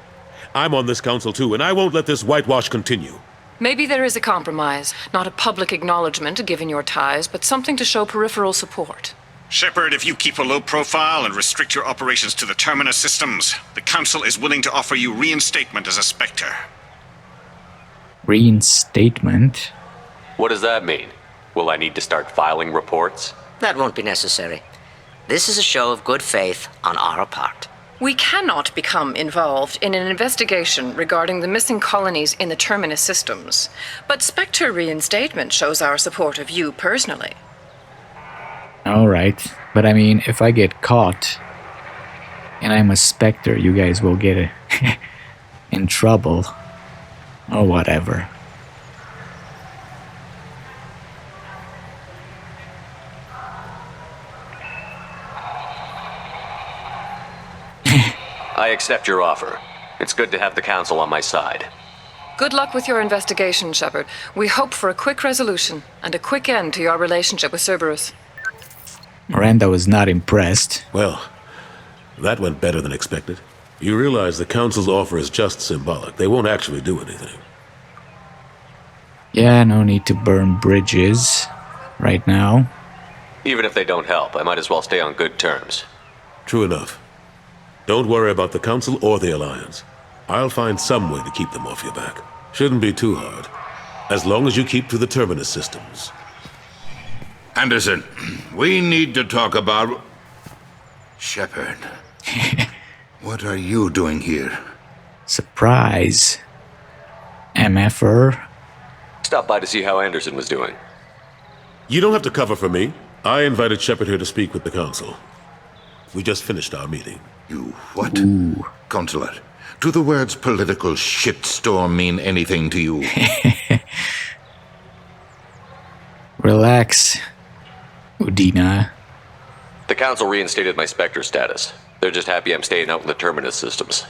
I'm on this council too, and I won't let this whitewash continue. Maybe there is a compromise, not a public acknowledgement given your ties, but something to show peripheral support. Shepard, if you keep a low profile and restrict your operations to the Terminus systems, the Council is willing to offer you reinstatement as a Spectre. Reinstatement? What does that mean? Will I need to start filing reports? That won't be necessary. This is a show of good faith on our part. We cannot become involved in an investigation regarding the missing colonies in the Terminus systems, but Spectre reinstatement shows our support of you personally. Alright, but I mean, if I get caught and I'm a Spectre, you guys will get in trouble or whatever. I accept your offer. It's good to have the Council on my side. Good luck with your investigation, Shepard. We hope for a quick resolution and a quick end to your relationship with Cerberus. Miranda was not impressed. Well, that went better than expected. You realize the Council's offer is just symbolic. They won't actually do anything. Yeah, no need to burn bridges right now. Even if they don't help, I might as well stay on good terms. True enough. Don't worry about the Council or the Alliance. I'll find some way to keep them off your back. Shouldn't be too hard. As long as you keep to the Terminus systems. Anderson, we need to talk about... Shepard. What are you doing here? Surprise. MFR. Stop by to see how Anderson was doing. You don't have to cover for me. I invited Shepard here to speak with the Council. We just finished our meeting. You what? Consular, do the words political shitstorm mean anything to you? Relax, Udina. The Council reinstated my Spectre status. They're just happy I'm staying out in the Terminus systems.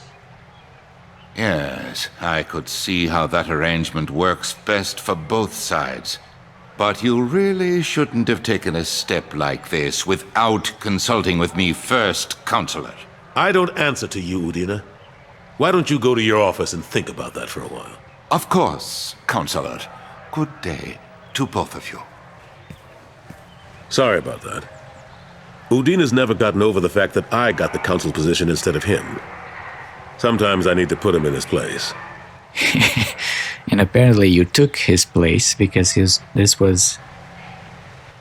Yes, I could see how that arrangement works best for both sides. But you really shouldn't have taken a step like this without consulting with me first, Consular. I don't answer to you, Udina. Why don't you go to your office and think about that for a while? Of course, Consular. Good day to both of you. Sorry about that. Udina's never gotten over the fact that I got the Council position instead of him. Sometimes I need to put him in his place. And apparently you took his place because this was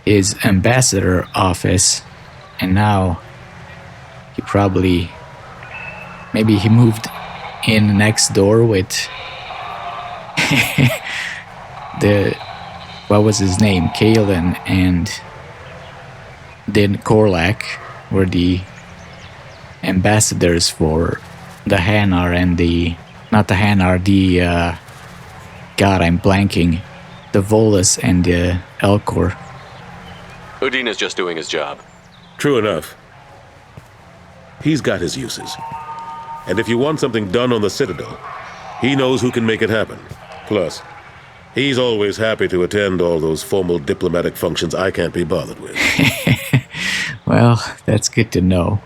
his ambassador office, and now he probably... maybe he moved in next door with what was his name? Kalen and then Korlak were the ambassadors for the Hanar and the... not the Hanar, the... God, I'm blanking. The Volus and the Elcor. Udina's just doing his job. True enough. He's got his uses. And if you want something done on the Citadel, he knows who can make it happen. Plus, he's always happy to attend all those formal diplomatic functions I can't be bothered with. Well, that's good to know.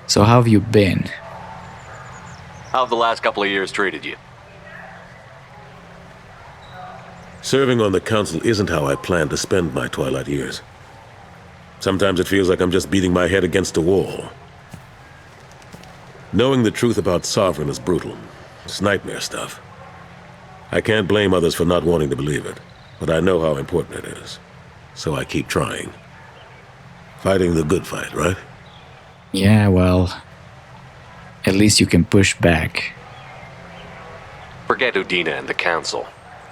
So how have you been? How have the last couple of years treated you? Serving on the Council isn't how I plan to spend my twilight years. Sometimes it feels like I'm just beating my head against a wall. Knowing the truth about Sovereign is brutal. It's nightmare stuff. I can't blame others for not wanting to believe it, but I know how important it is. So I keep trying. Fighting the good fight, right? Yeah, well... at least you can push back. Forget Udina and the Council.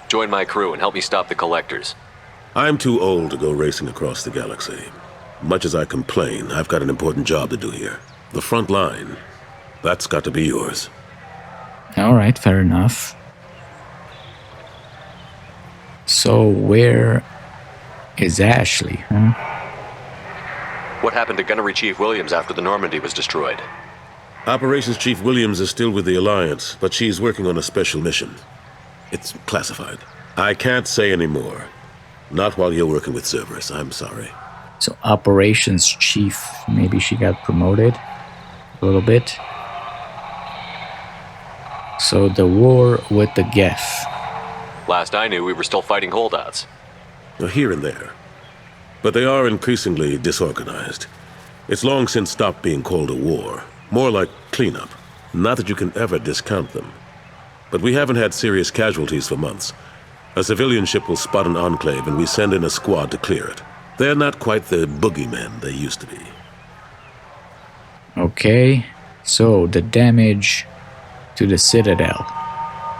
Join my crew and help me stop the Collectors. I'm too old to go racing across the galaxy. Much as I complain, I've got an important job to do here. The front line. That's got to be yours. Alright, fair enough. So, where is Ashley, huh? What happened to Gunnery Chief Williams after the Normandy was destroyed? Operations Chief Williams is still with the Alliance, but she's working on a special mission. It's classified. I can't say any more. Not while you're working with Cerberus, I'm sorry. So, Operations Chief, maybe she got promoted a little bit. So, the war with the Geth. Last I knew, we were still fighting holdouts. Here and there. But they are increasingly disorganized. It's long since stopped being called a war. More like cleanup. Not that you can ever discount them. But we haven't had serious casualties for months. A civilian ship will spot an enclave and we send in a squad to clear it. They're not quite the boogeymen they used to be. Okay, so the damage to the Citadel.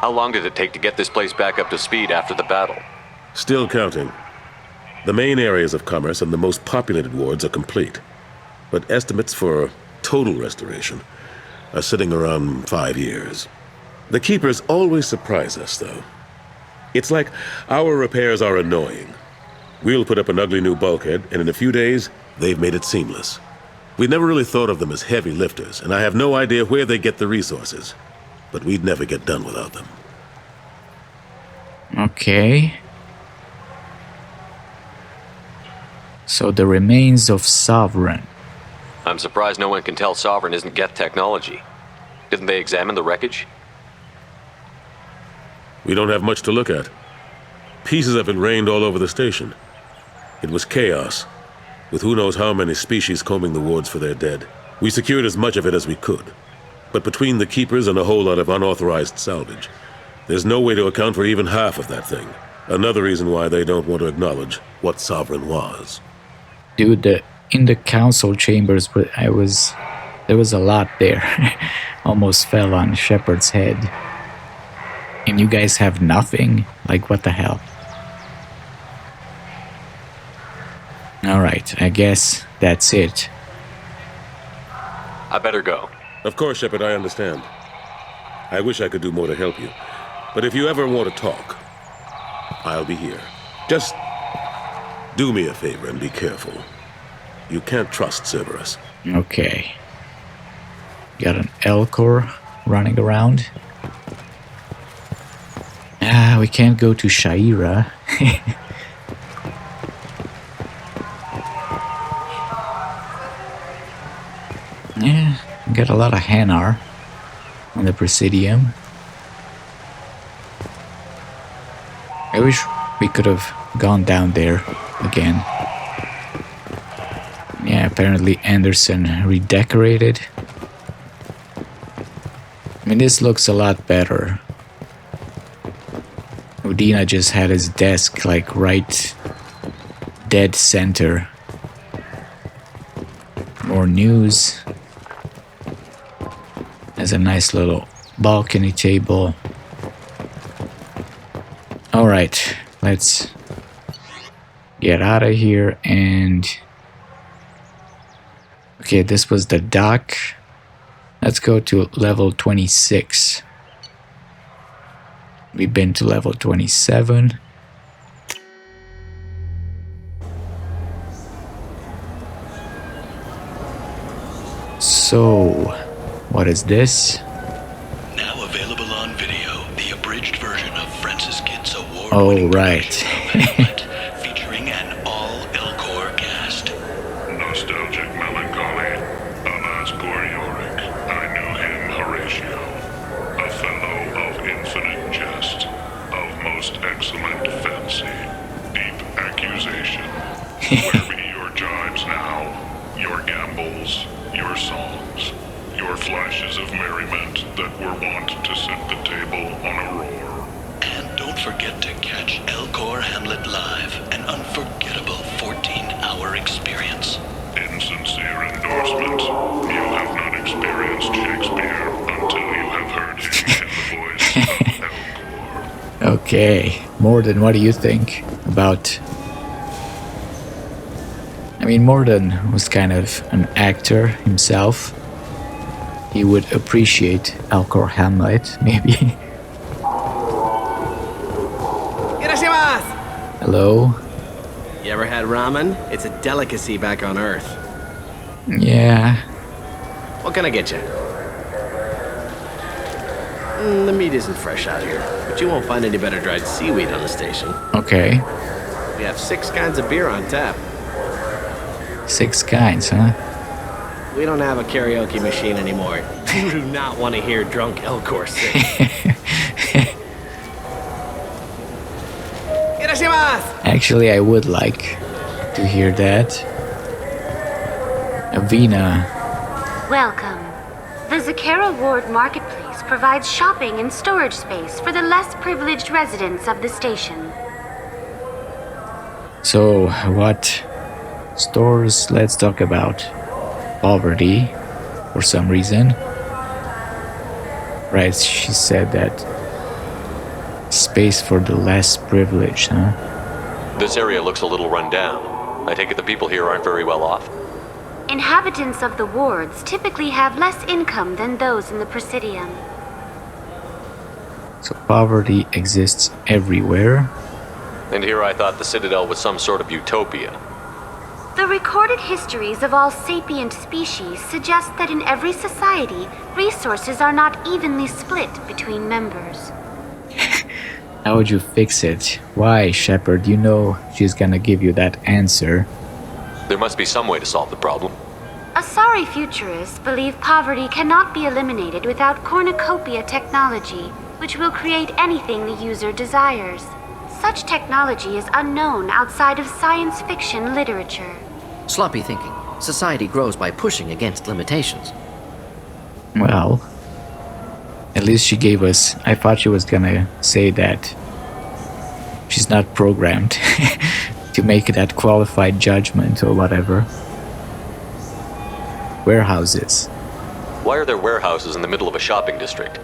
How long did it take to get this place back up to speed after the battle? Still counting. The main areas of commerce and the most populated wards are complete. But estimates for total restoration are sitting around 5 years. The Keepers always surprise us, though. It's like our repairs are annoying. We'll put up an ugly new bulkhead, and in a few days, they've made it seamless. We never really thought of them as heavy lifters, and I have no idea where they get the resources. But we'd never get done without them. Okay. So the remains of Sovereign. I'm surprised no one can tell Sovereign isn't Geth technology. Didn't they examine the wreckage? We don't have much to look at. Pieces of it rained all over the station. It was chaos, with who knows how many species combing the wards for their dead. We secured as much of it as we could. But between the Keepers and a whole lot of unauthorized salvage, there's no way to account for even half of that thing. Another reason why they don't want to acknowledge what Sovereign was. Dude, in the council chambers, there was a lot there. Almost fell on Shepard's head. And you guys have nothing? Like, what the hell? Alright, I guess that's it. I better go. Of course, Shepard, I understand. I wish I could do more to help you. But if you ever want to talk, I'll be here. Just do me a favor and be careful. You can't trust Cerberus. Okay. Got an Elcor running around. We can't go to Shaira. Yeah, got a lot of Hanar on the Presidium. I wish we could have gone down there again. Yeah, apparently Anderson redecorated. I mean, this looks a lot better. Udina just had his desk like right dead center. More news. There's a nice little balcony table. Alright, let's get out of here and... Okay, this was the dock. Let's go to level 26. We've been to level 27. So, what is this? Now available on video, the abridged version of Francis Kidd's award. Oh, right. Featuring an all-Elcor cast. Nostalgic melancholy. Alas, poor Yorick. I knew him, Horatio. A fellow of infinite jest, of most excellent fancy, deep accusation. Where be your jibes now, your gambols, your songs, your flashes of merriment that were wont to set the table on a roar? And don't forget to catch Elcor Hamlet live, an unforgettable 14-hour experience. Insincere endorsement. You have not experienced Shakespeare until you have heard him in the voice of Elcor. Okay, Morden, what do you think about... I mean, Morden was kind of an actor himself. He would appreciate Elcor Hamlet, maybe. Hello? You ever had ramen? It's a delicacy back on Earth. Yeah. What can I get you? The meat isn't fresh out here, but you won't find any better dried seaweed on the station. Okay. We have 6 kinds of beer on tap. 6 kinds, huh? We don't have a karaoke machine anymore. You do not want to hear drunk Elcor sing. Actually, I would like to hear that. Avina. Welcome. The Zakera Ward Marketplace provides shopping and storage space for the less privileged residents of the station. So, what stores? Let's talk about poverty for some reason. Right, she said that space for the less privileged, huh? This area looks a little run down. I take it the people here aren't very well off. Inhabitants of the wards typically have less income than those in the Presidium. So poverty exists everywhere. And here I thought the Citadel was some sort of utopia. The recorded histories of all sapient species suggest that in every society, resources are not evenly split between members. How would you fix it? Why, Shepard? You know she's gonna give you that answer. There must be some way to solve the problem. Asari futurists believe poverty cannot be eliminated without cornucopia technology, which will create anything the user desires. Such technology is unknown outside of science fiction literature. Sloppy thinking. Society grows by pushing against limitations. Well, at least she gave us... I thought she was gonna say that she's not programmed to make that qualified judgment or whatever. Warehouses. Why are there warehouses in the middle of a shopping district?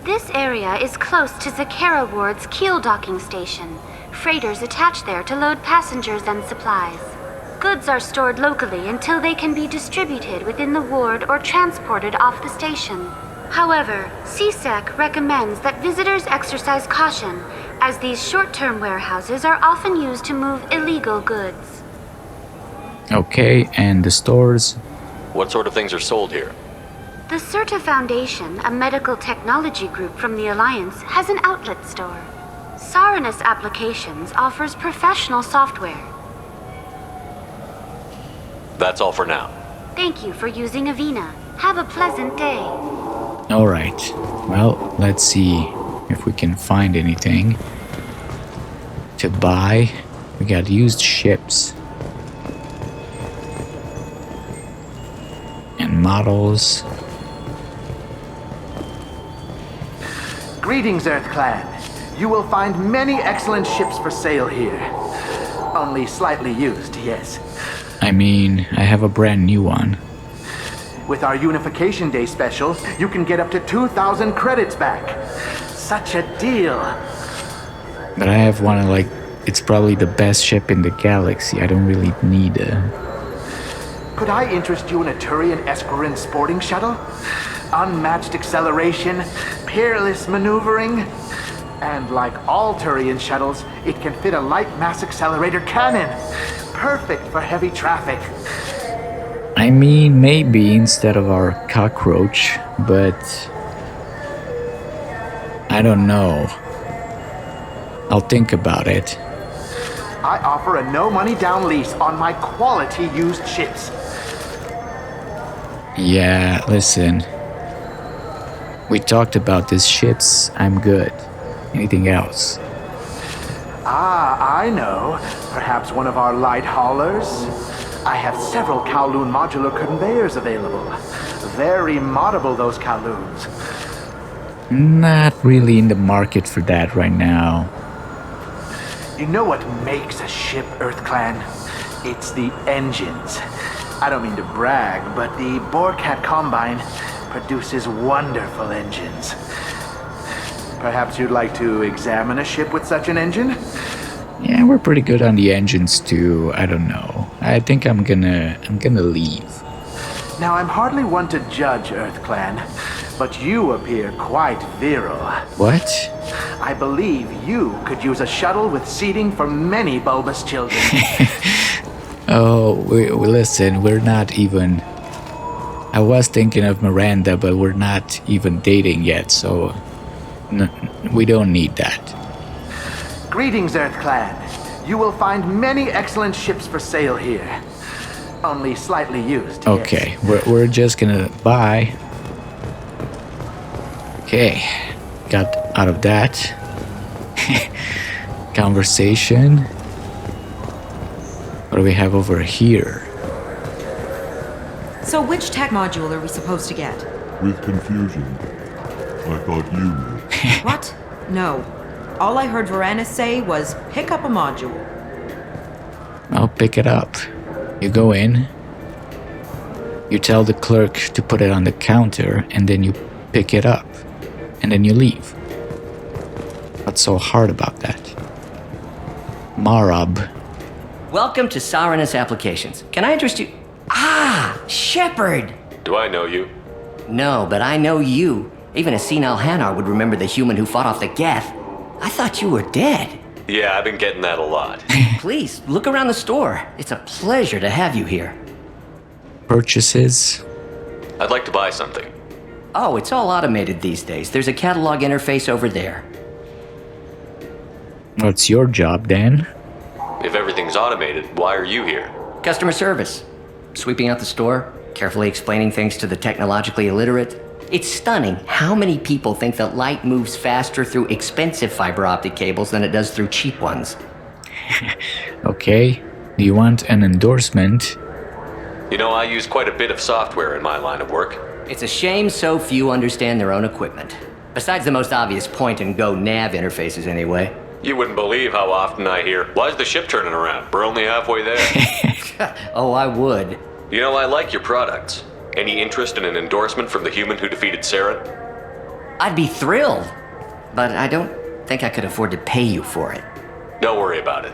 This area is close to Zakera Ward's keel docking station. Freighters attach there to load passengers and supplies. Goods are stored locally until they can be distributed within the ward or transported off the station. However, CSEC recommends that visitors exercise caution, as these short-term warehouses are often used to move illegal goods. Okay, and the stores? What sort of things are sold here? The Certa Foundation, a medical technology group from the Alliance, has an outlet store. Saranus Applications offers professional software. That's all for now. Thank you for using Avina. Have a pleasant day. Alright, well, let's see if we can find anything to buy. We got used ships and models. Greetings, Earth Clan. You will find many excellent ships for sale here. Only slightly used, yes. I mean, I have a brand new one. With our Unification Day special, you can get up to 2,000 credits back. Such a deal. But I have one, like, it's probably the best ship in the galaxy. I don't really need a... Could I interest you in a Turian Esquirin sporting shuttle? Unmatched acceleration, peerless maneuvering, and like all Turian shuttles, it can fit a light mass accelerator cannon. Perfect for heavy traffic. I mean, maybe instead of our cockroach, but I don't know. I'll think about it. I offer a no money down lease on my quality used ships. Yeah, listen. We talked about these ships. I'm good. Anything else? Ah, I know. Perhaps one of our light haulers? I have several Kowloon modular conveyors available. Very moddable, those Kowloons. Not really in the market for that right now. You know what makes a ship, Earth Clan? It's the engines. I don't mean to brag, but the Borcat Combine produces wonderful engines. Perhaps you'd like to examine a ship with such an engine? Yeah, we're pretty good on the engines too. I don't know. I think I'm gonna leave. Now, I'm hardly one to judge, Earth Clan, but you appear quite virile. What? I believe you could use a shuttle with seating for many bulbous children. Oh, listen, we're not even... I was thinking of Miranda, but we're not even dating yet, so... we don't need that. Greetings, Earth Clan. You will find many excellent ships for sale here. Only slightly used. Okay, yes. We're just gonna buy. Okay, got out of that. Conversation. What do we have over here? So which tech module are we supposed to get? With confusion. I thought you knew. What? No. All I heard Varanus say was, pick up a module. I'll pick it up. You go in. You tell the clerk to put it on the counter, and then you pick it up. And then you leave. What's so hard about that? Marab. Welcome to Saranus Applications. Can I interest you? Ah, Shepard! Do I know you? No, but I know you. Even a senile Hanar would remember the human who fought off the Geth. I thought you were dead. Yeah, I've been getting that a lot. Please, look around the store. It's a pleasure to have you here. Purchases. I'd like to buy something. Oh, it's all automated these days. There's a catalog interface over there. What's your job, Dan? If everything's automated, why are you here? Customer service. Sweeping out the store, carefully explaining things to the technologically illiterate. It's stunning how many people think that light moves faster through expensive fiber optic cables than it does through cheap ones. Okay. Do you want an endorsement? You know, I use quite a bit of software in my line of work. It's a shame so few understand their own equipment. Besides the most obvious point-and-go nav interfaces anyway. You wouldn't believe how often I hear, "Why's the ship turning around? We're only halfway there." Oh, I would. You know, I like your products. Any interest in an endorsement from the human who defeated Saren? I'd be thrilled, but I don't think I could afford to pay you for it. Don't worry about it.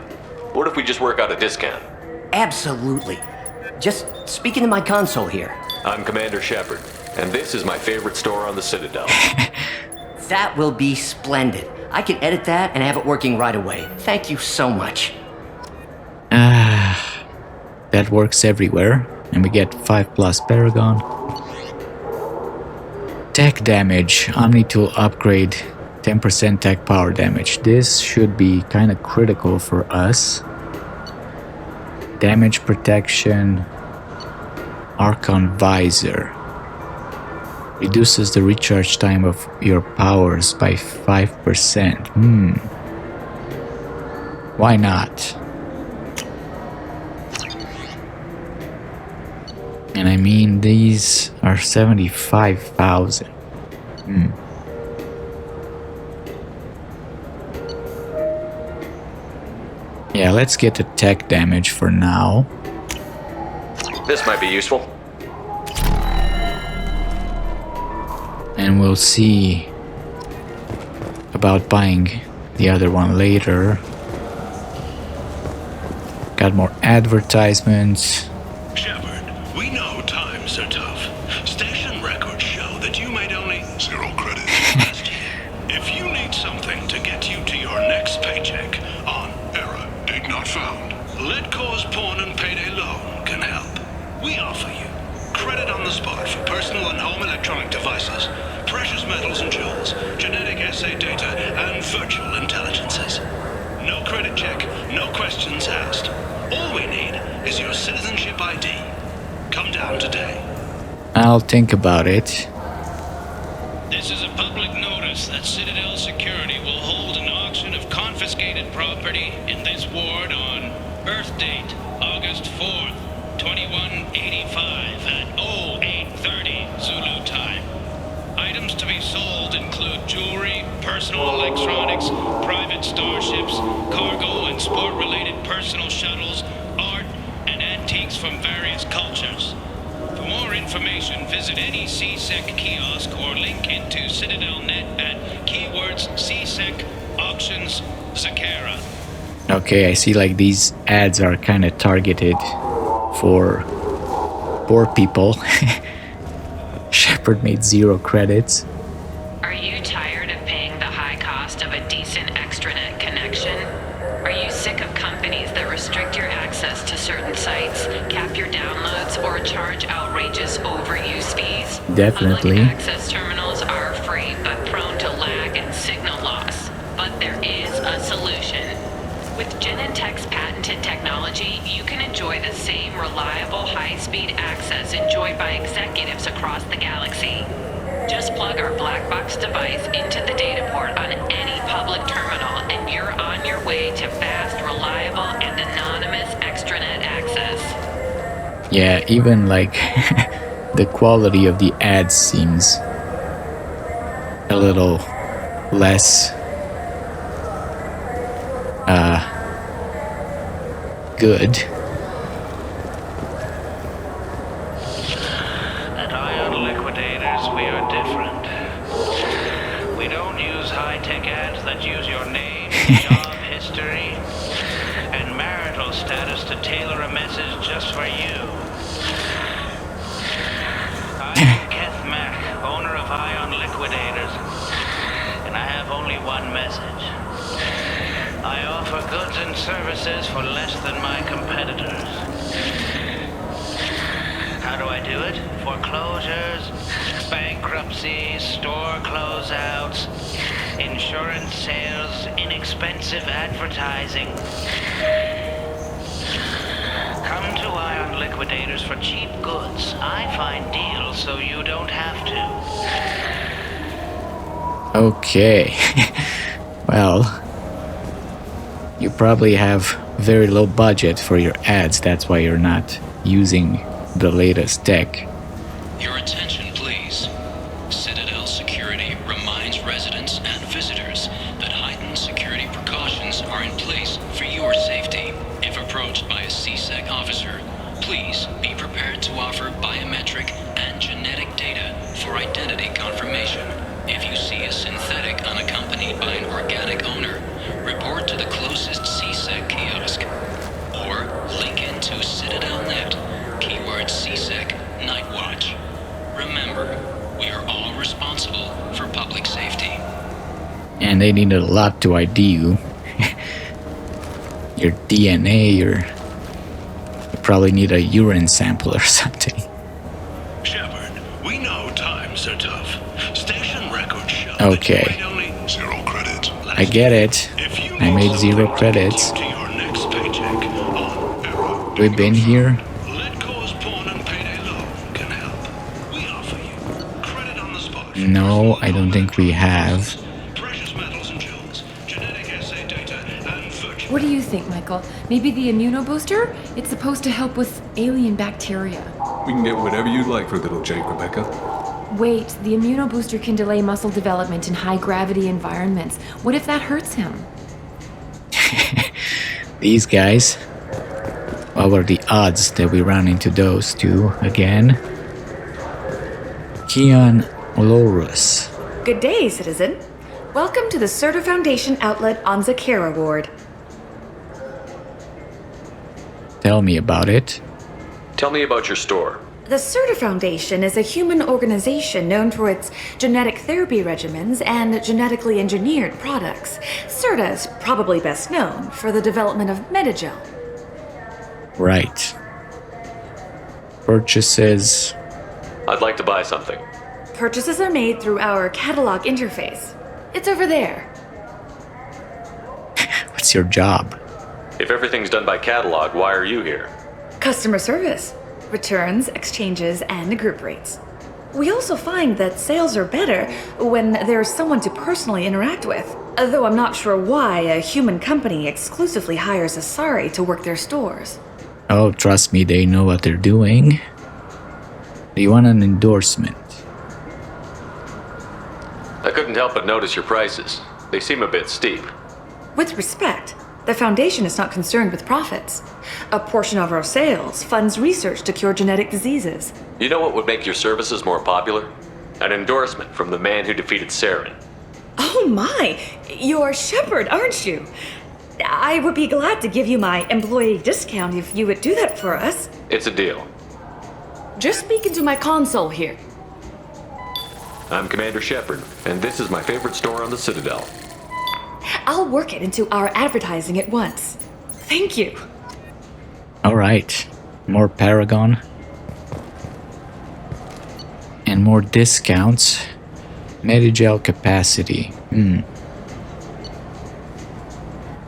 What if we just work out a discount? Absolutely. Just speak into my console here. I'm Commander Shepard, and this is my favorite store on the Citadel. That will be splendid. I can edit that and have it working right away. Thank you so much. That works everywhere. And we get 5+ Paragon. Tech damage. Omni-tool upgrade. 10% tech power damage. This should be kind of critical for us. Damage protection. Archon visor. Reduces the recharge time of your powers by 5%. Why not? And I mean, these are 75,000. Yeah, let's get the tech damage for now. This might be useful. And we'll see about buying the other one later. Got more advertisements. Shepard, we know times are tough. Station records show that you made only 0 credits last year. If you need something to get you to your next paycheck on error, date not found, Let Cause Pawn and Payday Loan can help. We offer you credit on the spot for personal and home electronic devices, precious metals and jewels, genetic assay data, and virtual intelligences. No credit check, no questions asked. All we need is your citizenship ID. Come down today. I'll think about it. This is a public notice that Citadel Security will hold an auction of confiscated property in this ward on Earth date, August 4th, 2185 at 0830 Zulu time. Items to be sold include jewelry, personal electronics, private starships, cargo and sport-related personal shuttles, art, and antiques from various cultures. For more information, visit any CSEC kiosk or link into Citadel.net at keywords CSEC Auctions Zakera. Okay, I see like these ads are kind of targeted for poor people. Shepard made 0 credits. Are you tired of paying the high cost of a decent extranet connection? Are you sick of companies that restrict your access to certain sites, cap your downloads, or charge outrageous overuse fees? Definitely. Public access terminals are free but prone to lag and signal loss. But there is a solution. With Genentech's patented technology, you can enjoy the same reliable high-speed access enjoyed by executives across the galaxy. Just plug our black box device into the data port on any public terminal and you're on your way to fast, reliable, and anonymous extranet access. Yeah, even like the quality of the ads seems a little less good. At Ion Liquidators, we are different. We don't use high-tech ads that use your name, job history, and marital status to tailor a message just for you. I'm Keth Mack, owner of Ion Liquidators, and I have only one message. I offer goods and services for less than my competitors. How do I do it? Foreclosures, bankruptcies, store closeouts, insurance sales, inexpensive advertising. Come to Ion Liquidators for cheap goods. I find deals so you don't have to. Okay. Well, you probably have very low budget for your ads. That's why you're not using the latest tech. Your attention, please. Citadel Security reminds residents and visitors that heightened security precautions are in place for your safety. If approached by a CSEC officer, please be prepared to offer biometric and genetic data for identity confirmation. If you see a synthetic unaccompanied by an organic owner, report to the closest CSEC kiosk. Or link into CitadelNet, keyword CSEC Night Watch. Remember, we are all responsible for public safety. And they need a lot to ID you. Your DNA, you probably need a urine sample or something. Shepard, we know times are tough. Station records show Okay. only 0 credits. I get it. I made 0 credits. We've been here. No, I don't think we have. What do you think, Michael? Maybe the immunobooster? It's supposed to help with alien bacteria. We can get whatever you'd like for little Jake, Rebecca. Wait, the immunobooster can delay muscle development in high-gravity environments. What if that hurts him? These guys. What are the odds that we run into those two again? Keon Olorus. Good day, citizen. Welcome to the Certa Foundation outlet on Zakera Ward. Tell me about it. Tell me about your store. The Certa Foundation is a human organization known for its genetic therapy regimens and genetically engineered products. Certa is probably best known for the development of Medigel. Right. Purchases. I'd like to buy something. Purchases are made through our catalog interface. It's over there. What's your job? If everything's done by catalog, why are you here? Customer service. Returns, exchanges, and group rates. We also find that sales are better when there's someone to personally interact with. Though I'm not sure why a human company exclusively hires Asari to work their stores. Oh, trust me, they know what they're doing. Do you want an endorsement? I couldn't help but notice your prices. They seem a bit steep. With respect, the Foundation is not concerned with profits. A portion of our sales funds research to cure genetic diseases. You know what would make your services more popular? An endorsement from the man who defeated Saren. Oh my! You're Shepard, aren't you? I would be glad to give you my employee discount if you would do that for us. It's a deal. Just speak into my console here. I'm Commander Shepard, and this is my favorite store on the Citadel. I'll work it into our advertising at once. Thank you. Alright. More Paragon. And more discounts. Medigel capacity.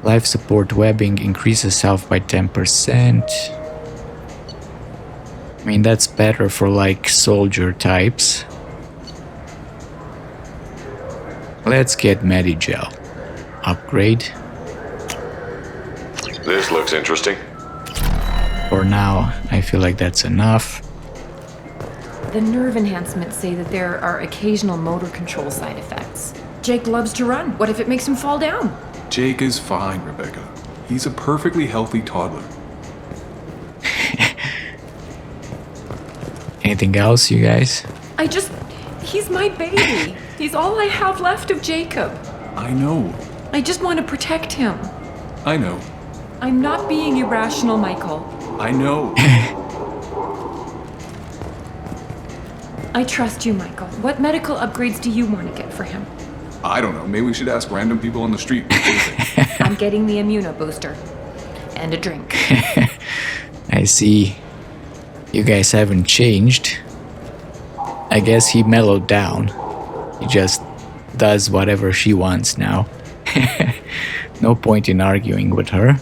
Life support webbing increases health by 10%. I mean, that's better for like soldier types. Let's get Medigel. Upgrade. This looks interesting. For now, I feel like that's enough. The nerve enhancements say that there are occasional motor control side effects. Jake loves to run. What if it makes him fall down? Jake is fine, Rebecca. He's a perfectly healthy toddler. Anything else, you guys? He's my baby. He's all I have left of Jacob. I know. I just want to protect him. I know. I'm not being irrational, Michael. I know. I trust you, Michael. What medical upgrades do you want to get for him? I don't know. Maybe we should ask random people on the street what they think. I'm getting the immuno booster. And a drink. I see. You guys haven't changed. I guess he mellowed down. He just does whatever she wants now. No point in arguing with her.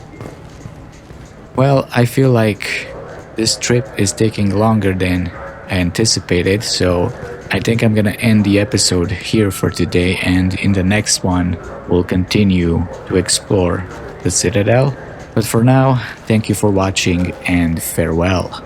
Well, I feel like this trip is taking longer than I anticipated, so I think I'm gonna end the episode here for today, and in the next one, we'll continue to explore the Citadel. But for now, thank you for watching and farewell.